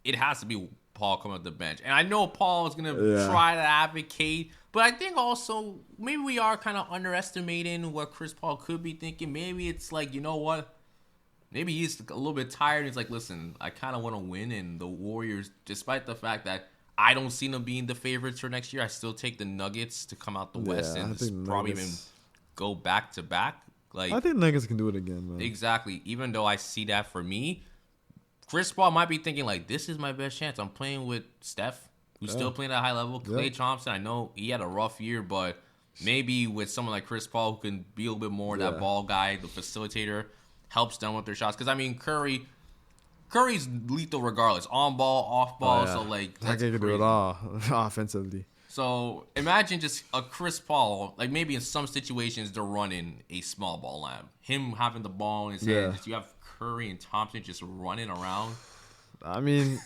it has to be Paul coming off the bench. And I know Paul is gonna try to advocate, but I think also maybe we are kind of underestimating what Chris Paul could be thinking. Maybe it's like, you know what? Maybe he's a little bit tired. He's like, listen, I kind of want to win, and the Warriors, despite the fact that I don't see them being the favorites for next year, I still take the Nuggets to come out the West and probably even go back to back. Like I think Nuggets can do it again, man. Exactly. Even though I see that for me, Chris Paul might be thinking like, this is my best chance. I'm playing with Steph, who's still playing at a high level. Klay Thompson, I know he had a rough year, but maybe with someone like Chris Paul who can be a little bit more that ball guy, the facilitator, helps them with their shots. Because I mean, Curry's lethal regardless, on ball, off ball. So like, that's crazy. Can do it all offensively. So imagine just a Chris Paul, like maybe in some situations they're running a small ball lineup. Him having the ball in his hands. You have Curry and Thompson just running around. I mean,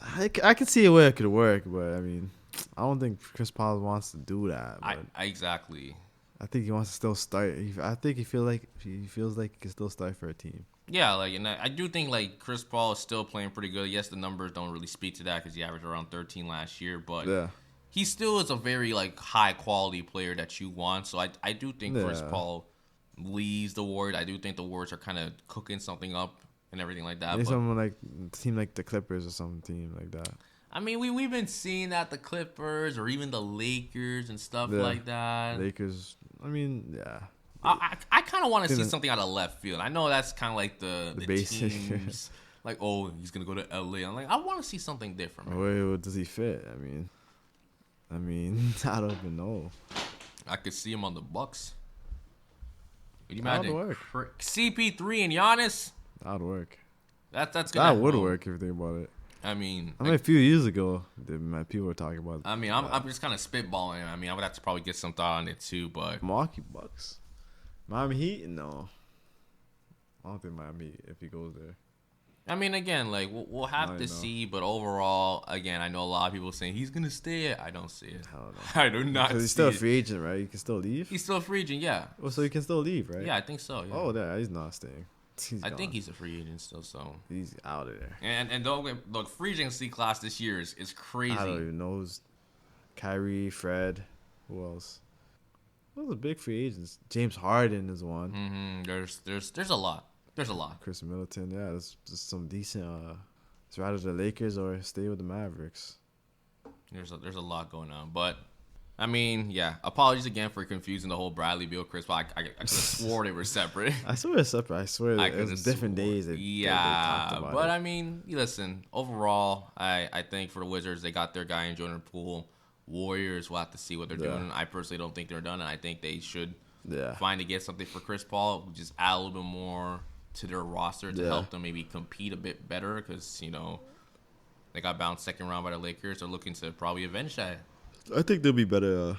I can see a way it could work, but I mean, I don't think Chris Paul wants to do that. Exactly. I think he wants to still start. I think he feels like he can still start for a team. Yeah, like, and I do think like Chris Paul is still playing pretty good. Yes, the numbers don't really speak to that because he averaged around 13 last year, but he still is a very like high quality player that you want. So I do think Chris Paul leaves the Warriors. I do think the Warriors are kind of cooking something up and everything like that. Maybe someone like team like the Clippers or some team like that. I mean, we've been seeing that the Clippers or even the Lakers and stuff like that. Lakers. I mean, yeah. I kind of want to see something out of left field. I know that's kind of like the basic teams. Like, oh, he's going to go to LA. I'm like, I want to see something different. Man. Where does he fit? I mean, I don't even know. I could see him on the Bucks. Could you imagine CP3 and Giannis? That would work. That's gonna that would work if you think about it. I mean, a few years ago, people were talking about. I mean, I'm just kind of spitballing. I mean, I would have to probably get some thought on it too, but Milwaukee Bucks, Miami Heat, no. I don't think Miami Heat if he goes there. I mean, again, like we'll have to see, but overall, again, I know a lot of people saying he's gonna stay. I don't see it. I do not. Because he's still a free agent, right? He can still leave. He's still a free agent, yeah. Well, so he can still leave, right? Yeah, I think so. Yeah. Oh, yeah, he's not staying. I think he's a free agent still, so he's out of there. And look, free agency class this year is crazy. I don't even know who's Kyrie, Fred, who else? Those are big free agents. James Harden is one. Mm-hmm. There's a lot. There's a lot. Chris Middleton, yeah, there's just some decent. It's rather the Lakers or stay with the Mavericks. There's a lot going on, but. I mean, yeah. Apologies again for confusing the whole Bradley Beal Chris Paul. I could have swore they were separate. I swear it's separate. I swear it was different days. They talked about but it. I mean, listen. Overall, I think for the Wizards, they got their guy in Jordan Poole. Warriors will have to see what they're doing. I personally don't think they're done, and I think they should find to get something for Chris Paul, just add a little bit more to their roster to help them maybe compete a bit better because they got bounced second round by the Lakers. They're looking to probably avenge that. I think they'll be better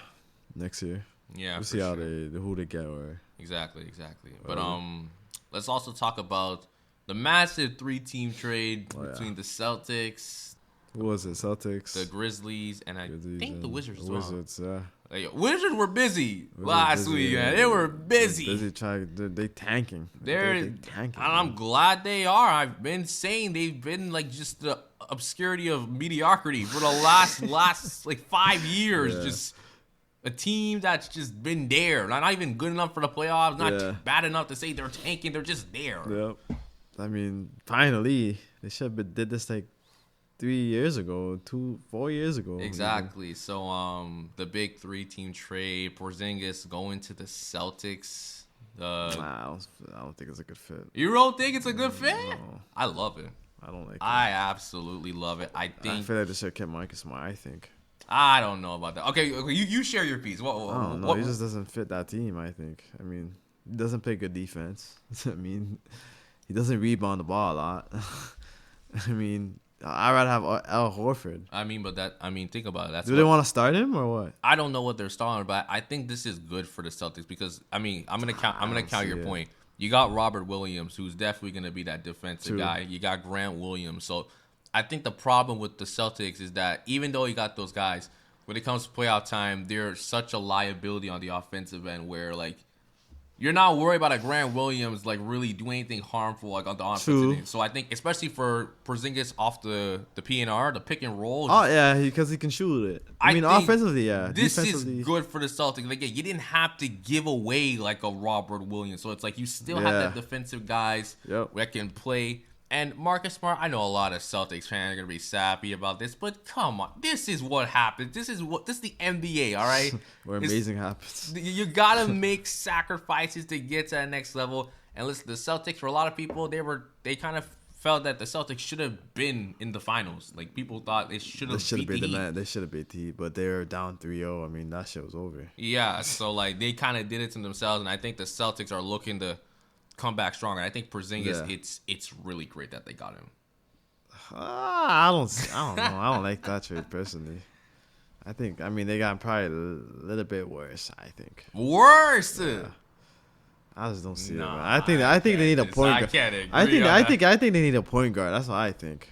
next year. Yeah, we'll see how who they get. Or exactly. But let's also talk about the massive 3-team trade between the Celtics. Who was it? Celtics, the Grizzlies, and I think the Wizards as well. Wizards, yeah. Wizards were busy last week. Man. They were busy. They tanking. They're tanking. And I'm glad they are. I've been saying they've been like just the obscurity of mediocrity for the last like 5 years. Yeah. Just a team that's just been there. Not even good enough for the playoffs. Not bad enough to say they're tanking. They're just there. Yep. I mean, finally, they should have did this like 3 years ago, 4 years ago. Exactly. Even. So the big 3-team trade, Porzingis going to the Celtics. I don't think it's a good fit. You don't think it's a good fit? No. I love it. I don't like it. I absolutely love it. I feel like they should have kept Marcus Smart, I think. I don't know about that. Okay, you share your piece. I don't know. He just doesn't fit that team, I think. I mean, he doesn't play good defense. I mean, he doesn't rebound the ball a lot. I mean, I'd rather have Al Horford. Think about it. Do they want to start him or what? I don't know what they're starting, but I think this is good for the Celtics because I'm gonna count your point. You got Robert Williams, who's definitely gonna be that defensive guy. You got Grant Williams, so I think the problem with the Celtics is that even though you got those guys, when it comes to playoff time, they're such a liability on the offensive end where like. You're not worried about a Grant Williams like really doing anything harmful like on the offensive end. So I think especially for Porzingis off the PNR, the pick and roll. Oh yeah, because he can shoot it. I mean offensively, yeah. This is good for the Celtics. Like you didn't have to give away like a Robert Williams. So it's like you still have that defensive guys that can play. And Marcus Smart, I know a lot of Celtics fans are gonna be sappy about this, but come on, this is what happens. This is the NBA, all right? Where amazing happens. You gotta make sacrifices to get to that next level. And listen, the Celtics, for a lot of people, they kind of felt that the Celtics should have been in the finals. Like people thought they should have beat the Heat. They should have beat the Heat, but they were down 3-0. I mean, that shit was over. Yeah, so like they kind of did it to themselves, and I think the Celtics are looking to come back stronger. I think Porzingis, it's really great that they got him. I don't know. I don't like that trade personally. I mean they got probably a little bit worse. I think worse. Yeah. I just don't see it. Man. I think they need a point guard. I think they need a point guard. That's what I think.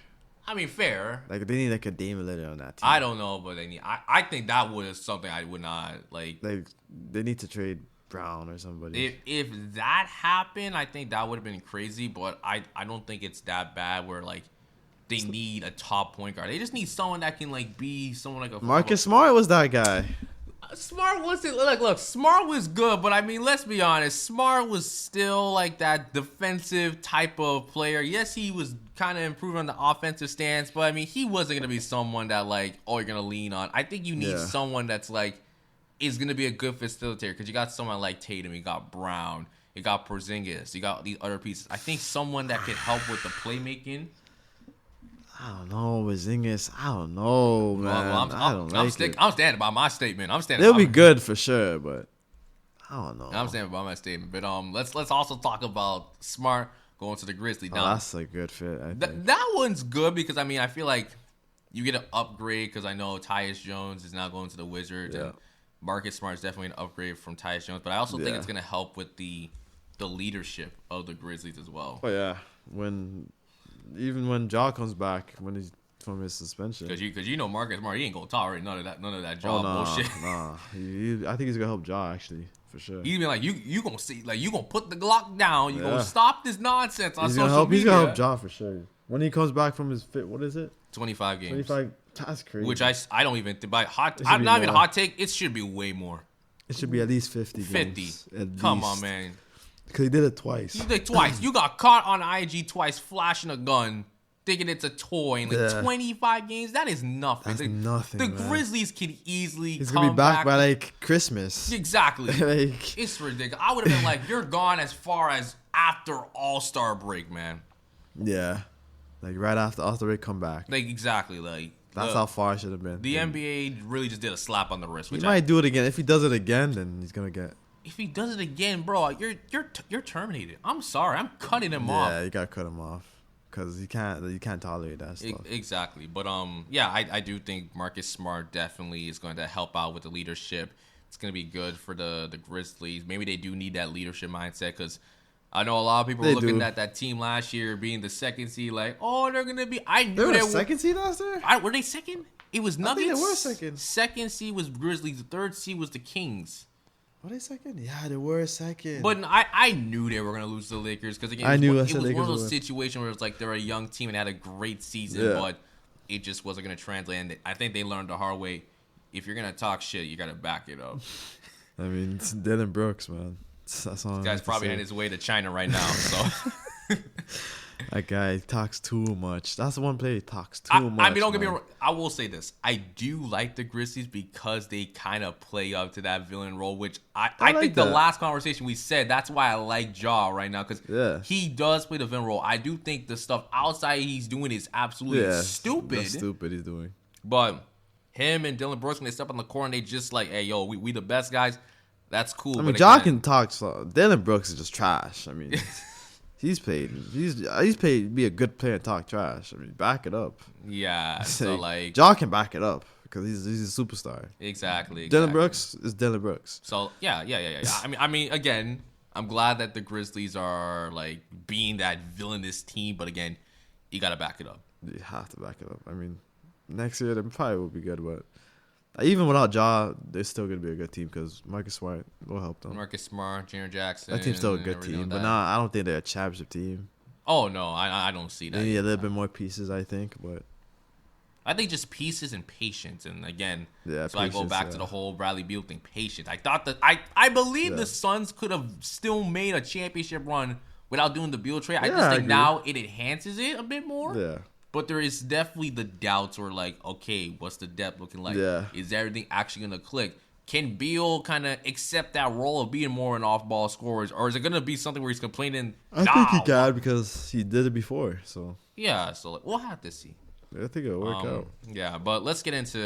I mean, fair. Like they need like a Damian Lillard on that team. I don't know, but they need. I think that was something I would not like. They need to trade Brown or somebody. If that happened, I think that would have been crazy. But I don't think it's that bad where like they need a top point guard. They just need someone that can like be someone like a Marcus Smart was that guy. Smart wasn't look. Smart was good, but I mean, let's be honest. Smart was still like that defensive type of player. Yes, he was kind of improving on the offensive stance, but I mean, he wasn't gonna be someone that like you're gonna lean on. I think you need someone that's like is gonna be a good facilitator because you got someone like Tatum, you got Brown, you got Porzingis, you got these other pieces. I think someone that can help with the playmaking. I don't know, Porzingis. I don't know, man. I'm standing by my statement. They'll be good for sure, but I don't know. I'm saying about my statement, but let's also talk about Smart going to the Grizzlies. Now, that's a good fit. I think. That one's good because I feel like you get an upgrade because I know Tyus Jones is now going to the Wizards, and Marcus Smart is definitely an upgrade from Tyus Jones. But I also think it's going to help with the leadership of the Grizzlies as well. Oh yeah, even when Ja comes back when he's from his suspension, because you know Marcus Smart, he ain't gonna tolerate none of that Ja bullshit. Nah, I think he's gonna help Ja actually for sure. He's been like you gonna see you gonna put the Glock down, you gonna stop this nonsense on social media. He's gonna help Ja for sure when he comes back from his fit. What is it? 25 games. 25. That's crazy. Which I don't even think by I'm not even a hot take. It should be way more. It should be at least 50. 50. Come on, man. Because he did it twice. You did it twice. You got caught on IG twice flashing a gun, thinking it's a toy. And 25 games, that is nothing. That's nothing. The man. Grizzlies can easily He's going to be back by like Christmas. Exactly. It's ridiculous. I would have been like, you're gone as far as after All-Star break, man. Yeah. Like right after All-Star break, come back. Like, exactly. Like, that's how far it should have been. The NBA really just did a slap on the wrist. He might do it again. If he does it again, then he's going to get... If he does it again, bro, you're terminated. I'm sorry. I'm cutting him off. Yeah, you got to cut him off. Because you can't tolerate that stuff. Exactly. But, I do think Marcus Smart definitely is going to help out with the leadership. It's going to be good for the Grizzlies. Maybe they do need that leadership mindset because I know a lot of people were looking at that team last year being the second seed like, oh, they're going to be... I knew they were second seed last year? Were they second? It was Nuggets. I think they were second. Second seed was Grizzlies. The third seed was the Kings. Were they second? Yeah, they were second. But I knew they were going to lose to the Lakers because, again, it was one of those situations where it's like they're a young team and had a great season, but it just wasn't going to translate. And I think they learned the hard way. If you're going to talk shit, you got to back it up. I mean, it's Dylan Brooks, man. That's all. This guy's probably on his way to China right now, so... That guy talks too much. That's the one player he talks too much. I mean, don't get me wrong. I will say this. I do like the Grizzlies because they kind of play up to that villain role, which I think the last conversation we said, that's why I like Ja right now because he does play the villain role. I do think the stuff outside he's doing is absolutely stupid. That's stupid he's doing. But him and Dylan Brooks, when they step on the court and they just like, hey, yo, we the best guys, that's cool. I mean, Ja can talk slow. Dylan Brooks is just trash. I mean... He's paid to be a good player and talk trash. I mean, back it up. Yeah. So like Ja can back it up because he's a superstar. Exactly. Dylan Brooks is Dylan Brooks. So yeah. I mean, again, I'm glad that the Grizzlies are like being that villainous team, but again, you gotta back it up. You have to back it up. I mean, next year they probably will be good, but even without Ja, they're still gonna be a good team because Marcus Smart will help them. Marcus Smart, Jaren Jackson. That team's still a good team, but I don't think they're a championship team. Oh no, I don't see that. They need a little bit more pieces, I think, but I think just pieces and patience, and again, so patience, I go back to the whole Bradley Beal thing. Patience. I thought that I believe the Suns could have still made a championship run without doing the Beal trade. I just think now it enhances it a bit more. Yeah. But there is definitely the doubts or like, okay, what's the depth looking like? Yeah. Is everything actually going to click? Can Beal kind of accept that role of being more an off-ball scorer? Or is it going to be something where he's complaining? I think he can because he did it before. So yeah, so we'll have to see. I think it'll work out. Yeah, but let's get into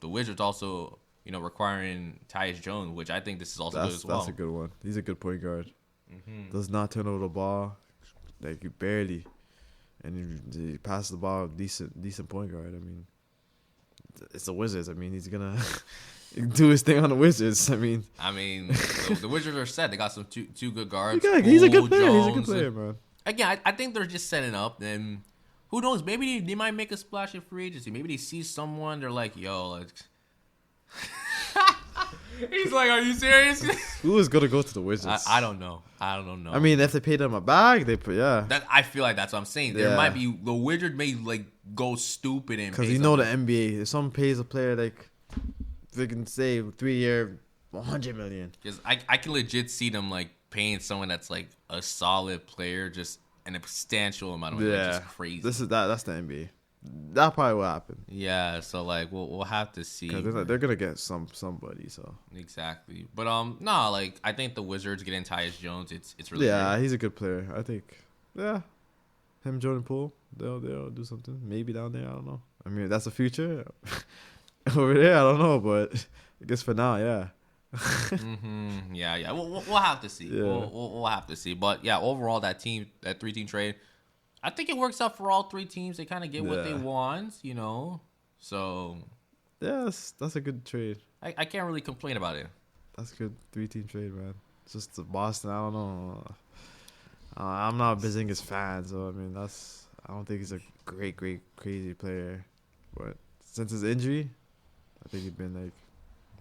the Wizards also, requiring Tyus Jones, which I think this is also good as well. That's a good one. He's a good point guard. Mm-hmm. Does not turn over the ball, like barely. And he passes the ball, decent point guard. I mean, it's the Wizards. I mean, he's gonna do his thing on the Wizards. I mean, the Wizards are set. They got some two good guards. He's a good player. He's a good player, man. Again, I think they're just setting up, and who knows? Maybe they might make a splash in free agency. Maybe they see someone. They're like, yo, he's like, are you serious? Who is gonna go to the Wizards? I don't know. I don't know. I mean, if they pay them a bag, they put I feel like that's what I'm saying. There might be the Wizards may like go stupid and because the NBA. If someone pays a player like they can say 3-year, $100 million. Because I can legit see them like paying someone that's like a solid player just an substantial amount of money. Like, just crazy. That's the NBA. That probably will happen. Yeah, so like we'll have to see. Because they're gonna get somebody. So exactly, but no, like I think the Wizards getting Tyus Jones, it's really good. He's a good player. I think him, Jordan Poole, they'll do something. Maybe down there, I don't know. I mean, that's the future. Over there, I don't know, but I guess for now, Yeah. We'll have to see. Yeah. We'll have to see. But yeah, overall, that 3-team trade, I think it works out for all three teams. They kind of get what they want, you know. So yeah, that's a good trade. I can't really complain about it. That's a good 3-team trade, man. Just the Boston, I don't know. I'm not a Porzingis fan, so I mean I don't think he's a great, crazy player. But since his injury, I think he's been like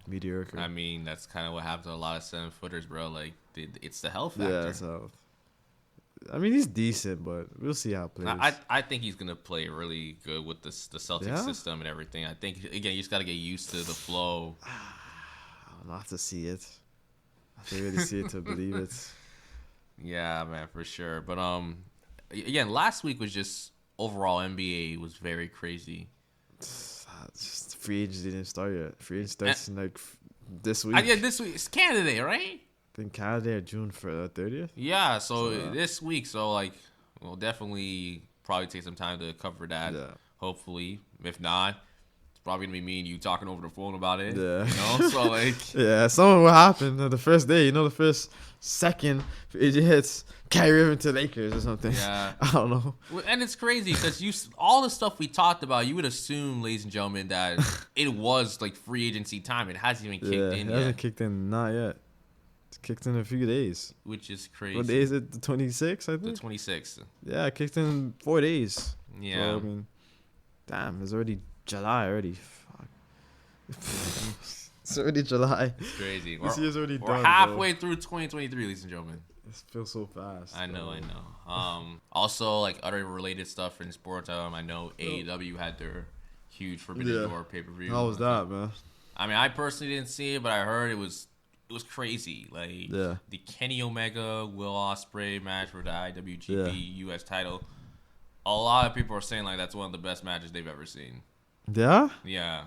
mediocre. I mean, that's kind of what happens to a lot of 7-footers, bro. Like it's the health factor. Yeah, so I mean he's decent, but we'll see how it plays. I think he's gonna play really good with the Celtics system and everything. I think again you just gotta get used to the flow. I'll have to see it. I have to really see it to believe it. Yeah, man, for sure. But again, last week was just overall NBA was very crazy. Just free agency didn't start yet. Free agency starts in like this week. Yeah, this week it's Canada Day, right? I think Canada Day or June 30th. Yeah, so this week, so like we'll definitely probably take some time to cover that. Yeah. Hopefully, if not, it's probably gonna be me and you talking over the phone about it. Yeah, you know, so like yeah, something will happen the first day. You know, the first second it hits Kyrie Irving to Lakers or something. Yeah, I don't know. And it's crazy because all the stuff we talked about, you would assume, ladies and gentlemen, that it was like free agency time. It hasn't even kicked in yet. It hasn't kicked in, not yet. It's kicked in a few days. Which is crazy. What day is it? The 26th, I think? The 26th. Yeah, it kicked in 4 days. Yeah. So, I mean, damn, it's already July already. Fuck. It's already July. It's crazy. This year's already done. We're halfway through 2023, ladies and gentlemen. It feels so fast. I know. Also, like other related stuff in sports, I know AEW had their huge Forbidden Door pay-per-view. How was that, man? I mean, I personally didn't see it, but I heard it was crazy. Like the Kenny Omega Will Ospreay match for the IWGP US title. A lot of people are saying like that's one of the best matches they've ever seen. Yeah? Yeah.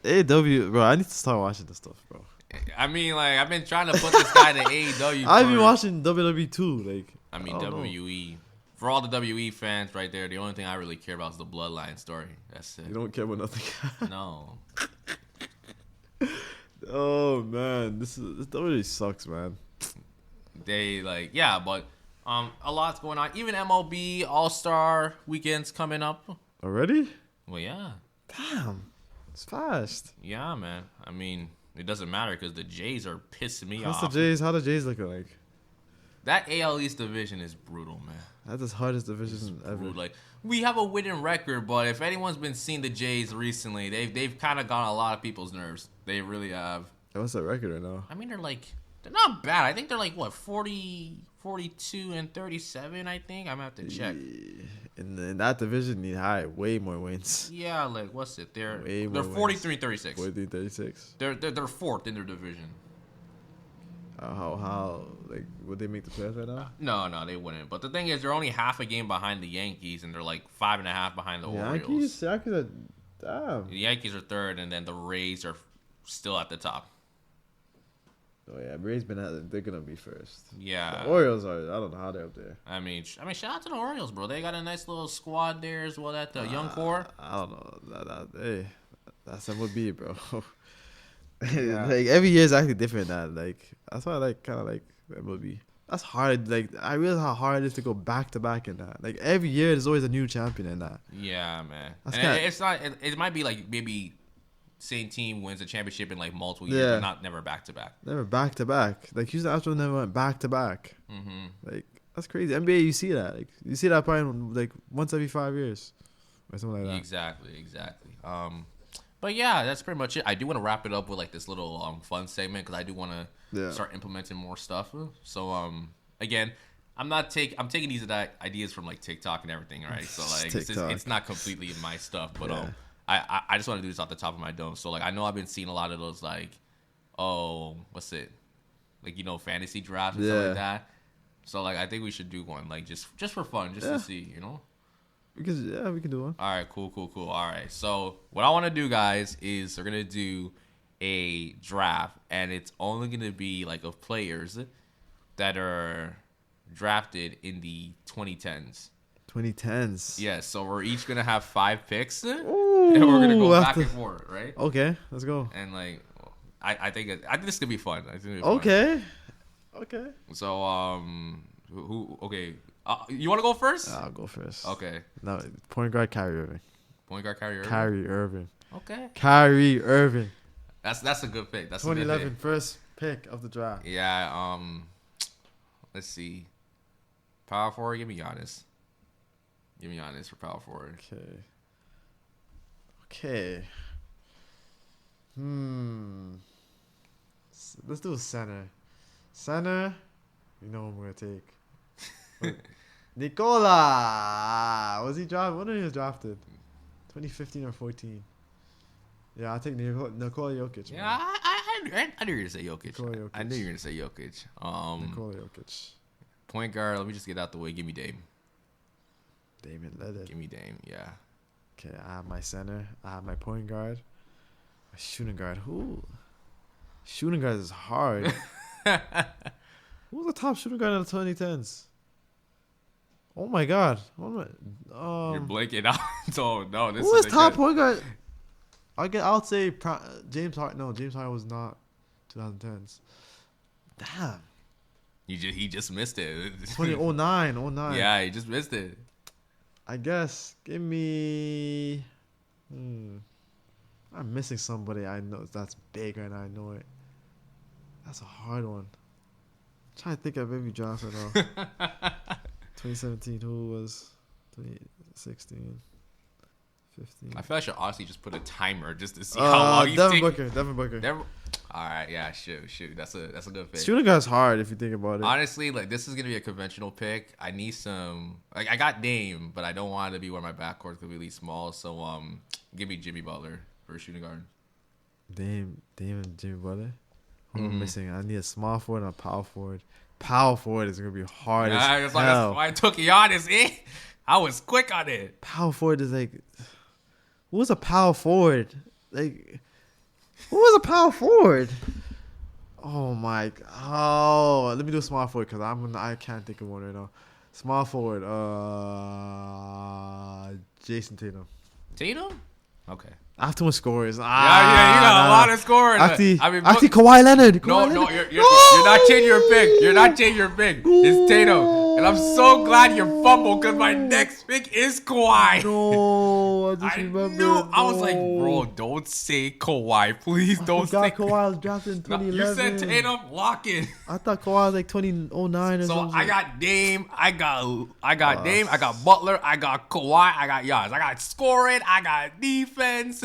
AEW, bro, I need to start watching this stuff, bro. I mean, like, I've been trying to put this guy to AEW. I've been watching WWE too. Like, I mean, WWE. For all the WE fans right there, the only thing I really care about is the Bloodline story. That's it. You don't care about nothing. No. Oh man, this really sucks, man. They but a lot's going on. Even MLB All-Star weekend's coming up. Already? Well, yeah. Damn, it's fast. Yeah, man. I mean, it doesn't matter because the Jays are pissing me off. How the Jays looking like? That AL East division is brutal, man. That's the hardest division ever. Like, we have a winning record, but if anyone's been seeing the Jays recently, they've kind of gotten a lot of people's nerves. They really have. What's that record right now? I mean, they're not bad. I think they're like, what, 40, 42, and 37, I think. I'm going to have to check. In that division, need way more wins. Yeah, like, what's it? They're 43 and 36. 43 36. They're fourth in their division. How like would they make the playoffs right now? No, they wouldn't. But the thing is, they're only half a game behind the Yankees, and they're like 5.5 behind the Orioles. Yankees are damn. The Yankees are third, and then the Rays are still at the top. Oh yeah, Rays they're gonna be first. Yeah, the Orioles are. I don't know how they're up there. I mean, shout out to the Orioles, bro. They got a nice little squad there as well. That the young core. I don't know. Hey, that's MLB, bro. Yeah. Like every year is actually different. That's why I like kind of like MLB. That's hard. Like I realize how hard it is to go back to back in that. Like every year there's always a new champion in that. Yeah, man. It's not. It might be like maybe same team wins a championship in like multiple years, but never back to back. Never back to back. Like Houston Astros never went back to back. Like that's crazy. NBA you see that. Like you see that probably like once every 5 years or something like that. Exactly. But yeah, that's pretty much it. I do want to wrap it up with like this little fun segment because I do want to start implementing more stuff. So again, I'm taking these ideas from like TikTok and everything, right? So like it's not completely my stuff, but I just want to do this off the top of my dome. So like I know I've been seeing a lot of those like what's it, like fantasy drafts and stuff like that. So like I think we should do one like just for fun, just to see, Because we can do one. All right, cool. All right, so what I want to do, guys, is we're gonna do a draft, and it's only gonna be like of players that are drafted in the 2010s. 2010s. Yeah, so we're each gonna have 5 picks, and we're gonna go back and forth, right? Okay, let's go. And like, I think this could be fun. I think it'll be Okay. Okay. fun. So who? Okay. You want to go first? I'll go first. Okay. No, point guard Kyrie Irving. Point guard Kyrie Irving. Kyrie Irving. Okay. Kyrie Irving. That's a good pick. That's 2011 a good first pick of the draft. pick. Yeah. Let's see. Power forward. Give me Giannis. Give me Giannis for power forward. Okay. Let's do a center. Center. You know what I'm gonna take. Nikola. Was he drafted? When he was drafted? 2015 or 14. Yeah, I'll take Nikola Jokic. Yeah, I knew you were gonna say Jokic. I knew you were gonna say Jokic. Nikola Jokic. Point guard. Let me just get out the way. Give me Dame. Damian Lillard. Give me Dame. Yeah. Okay, I have my center. I have my point guard. My shooting guard. Who? Shooting guard is hard. Who was the top shooting guard in the 2010s? Oh my god. What am You're blanking out. So no, this who was is top point guard? I'll say James Harden. No, James Harden was not 2010s. Damn. He just missed it. 2009. Yeah, he just missed it. I guess. Give me. I'm missing somebody I know that's big right now. I know it. That's a hard one. I'm trying to think of maybe Johnson though. 2017. Who was 2016? 15. I feel I should honestly just put a timer just to see how long you Devin take. Booker. All right, yeah, shoot. That's a good pick. Shooting guard's hard if you think about it. Honestly, like this is gonna be a conventional pick. I need some. Like I got Dame, but I don't want it to be where my backcourt's gonna be really small. So give me Jimmy Butler for a shooting guard. Dame and Jimmy Butler. Who am I missing? I need a small forward and a power forward. Power forward is gonna be hard as hell. That's why I took Giannis. I was quick on it. Power forward is like, who's a power forward? Like, who was a power forward? Oh my god! Oh, let me do a small forward because I can't think of one right now. Small forward. Jason Tatum. Tatum? Okay. I have too much scores. Yeah, you got a lot of scoring. Actually, Kawhi Leonard. No, you're not changing your pick. You're not changing your pick. It's Tatum. And I'm so glad you fumbled because my next pick is Kawhi. No, I just remembered. I was like, bro, don't say Kawhi. Please don't say Kawhi was drafted in 2011. You said Tatum, lock it. I thought Kawhi was like 2009 or something. So I got Dame. I got Dame. I got Butler. I got Kawhi. I got Giannis. I got scoring. I got defense.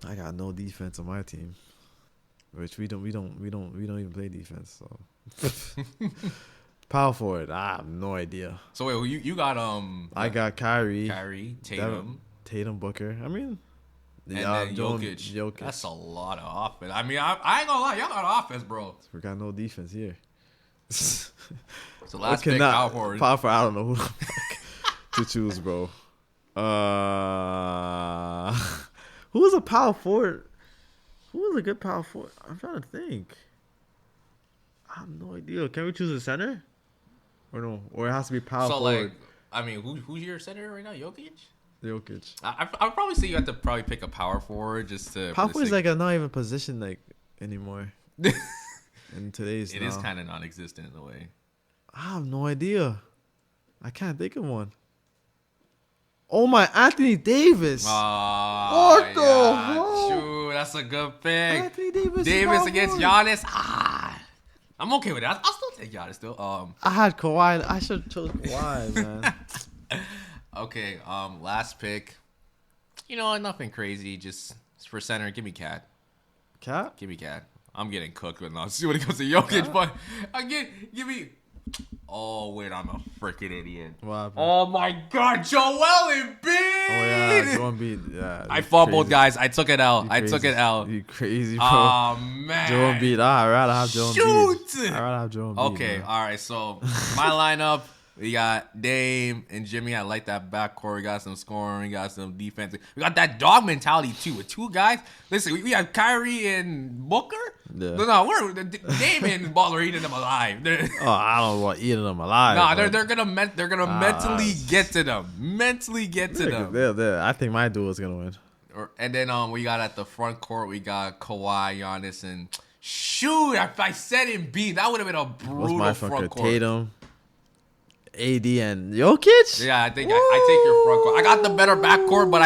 I got no defense on my team, which we don't even play defense. So power forward, I have no idea. So wait, you got I got Kyrie, Tatum, Booker. I mean, and then Jokic. That's a lot of offense. I mean, I ain't gonna lie, y'all got offense, bro. We got no defense here. So last pick, power forward. Power forward, I don't know who to choose, bro. Who was a power forward? Who was a good power forward? I'm trying to think. I have no idea. Can we choose a center? Or no? Or it has to be power forward? Like, I mean, who's your center right now? Jokic. I'd probably say you have to probably pick a power forward just to. Power forward is like not even position like anymore. In today's it is kind of non-existent in a way. I have no idea. I can't think of one. Oh my, Anthony Davis. What the hell? True, that's a good pick. Anthony Davis against Giannis. I'm okay with that. I'll still take Giannis still. I had Kawhi. I should have chose Kawhi, man. Okay, last pick. You know, nothing crazy. Just for center, give me Cat. Cat? Give me Cat. I'm getting cooked when I see when it comes to Jokic, but again, give me. Oh wait, I'm a freaking idiot. What happened? Oh my God, Joel Embiid! Oh yeah, Joel Embiid. Yeah, I fumbled, crazy. Guys. I took it out. You crazy, bro. Oh man, Joel Embiid. I'd rather have Joel Embiid. I'd rather have Joel Embiid. Okay, man. all right. So my lineup. We got Dame and Jimmy. I like that backcourt. We got some scoring. We got some defense. We got that dog mentality, too, with two guys. Listen, we have Kyrie and Booker. Yeah. No, we're Dame and Butler eating them alive. I don't know about eating them alive. No, they're gonna mentally get to them. Mentally get to them. I think my duo is gonna win. And then we got at the front court, we got Kawhi, Giannis, and shoot, if I said Embiid, that would have been a brutal front court. Tatum, AD, and Jokic? Yeah, I think I take your front court. I got the better back court, but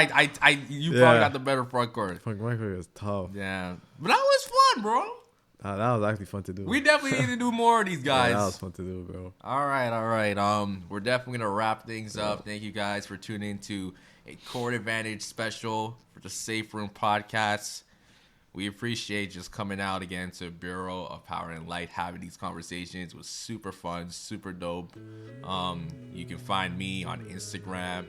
you probably got the better front court. Front court was tough. Yeah. But that was fun, bro. That was actually fun to do. We definitely need to do more of these guys. Yeah, that was fun to do, bro. All right. We're definitely going to wrap things up. Thank you guys for tuning in to a Court Advantage special for the Safe Room podcast. We appreciate just coming out again to Bureau of Power and Light, having these conversations. It was super fun, super dope. You can find me on Instagram,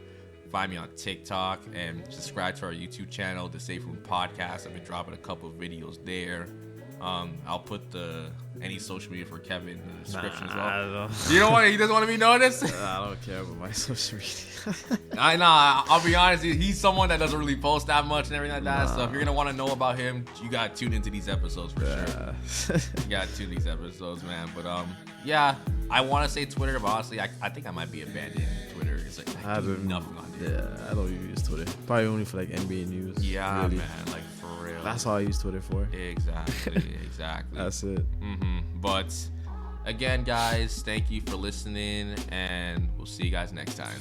find me on TikTok, and subscribe to our YouTube channel, The Safe Room Podcast. I've been dropping a couple of videos there. I'll put any social media for Kevin in the description as well. I don't. You don't want? He doesn't want to be noticed. I don't care about my social media. I know. I'll be honest. He's someone that doesn't really post that much and everything like that. So if you're gonna want to know about him, you gotta tune into these episodes for sure. You gotta tune these episodes, man. But yeah, I want to say Twitter, but honestly, I think I might be abandoning Twitter. It's like I do nothing on there. Yeah, I don't use Twitter. Probably only for like NBA news. Yeah, really. Man. Like for real. That's all I use Twitter for. Exactly. That's it. But again, guys, thank you for listening, and we'll see you guys next time.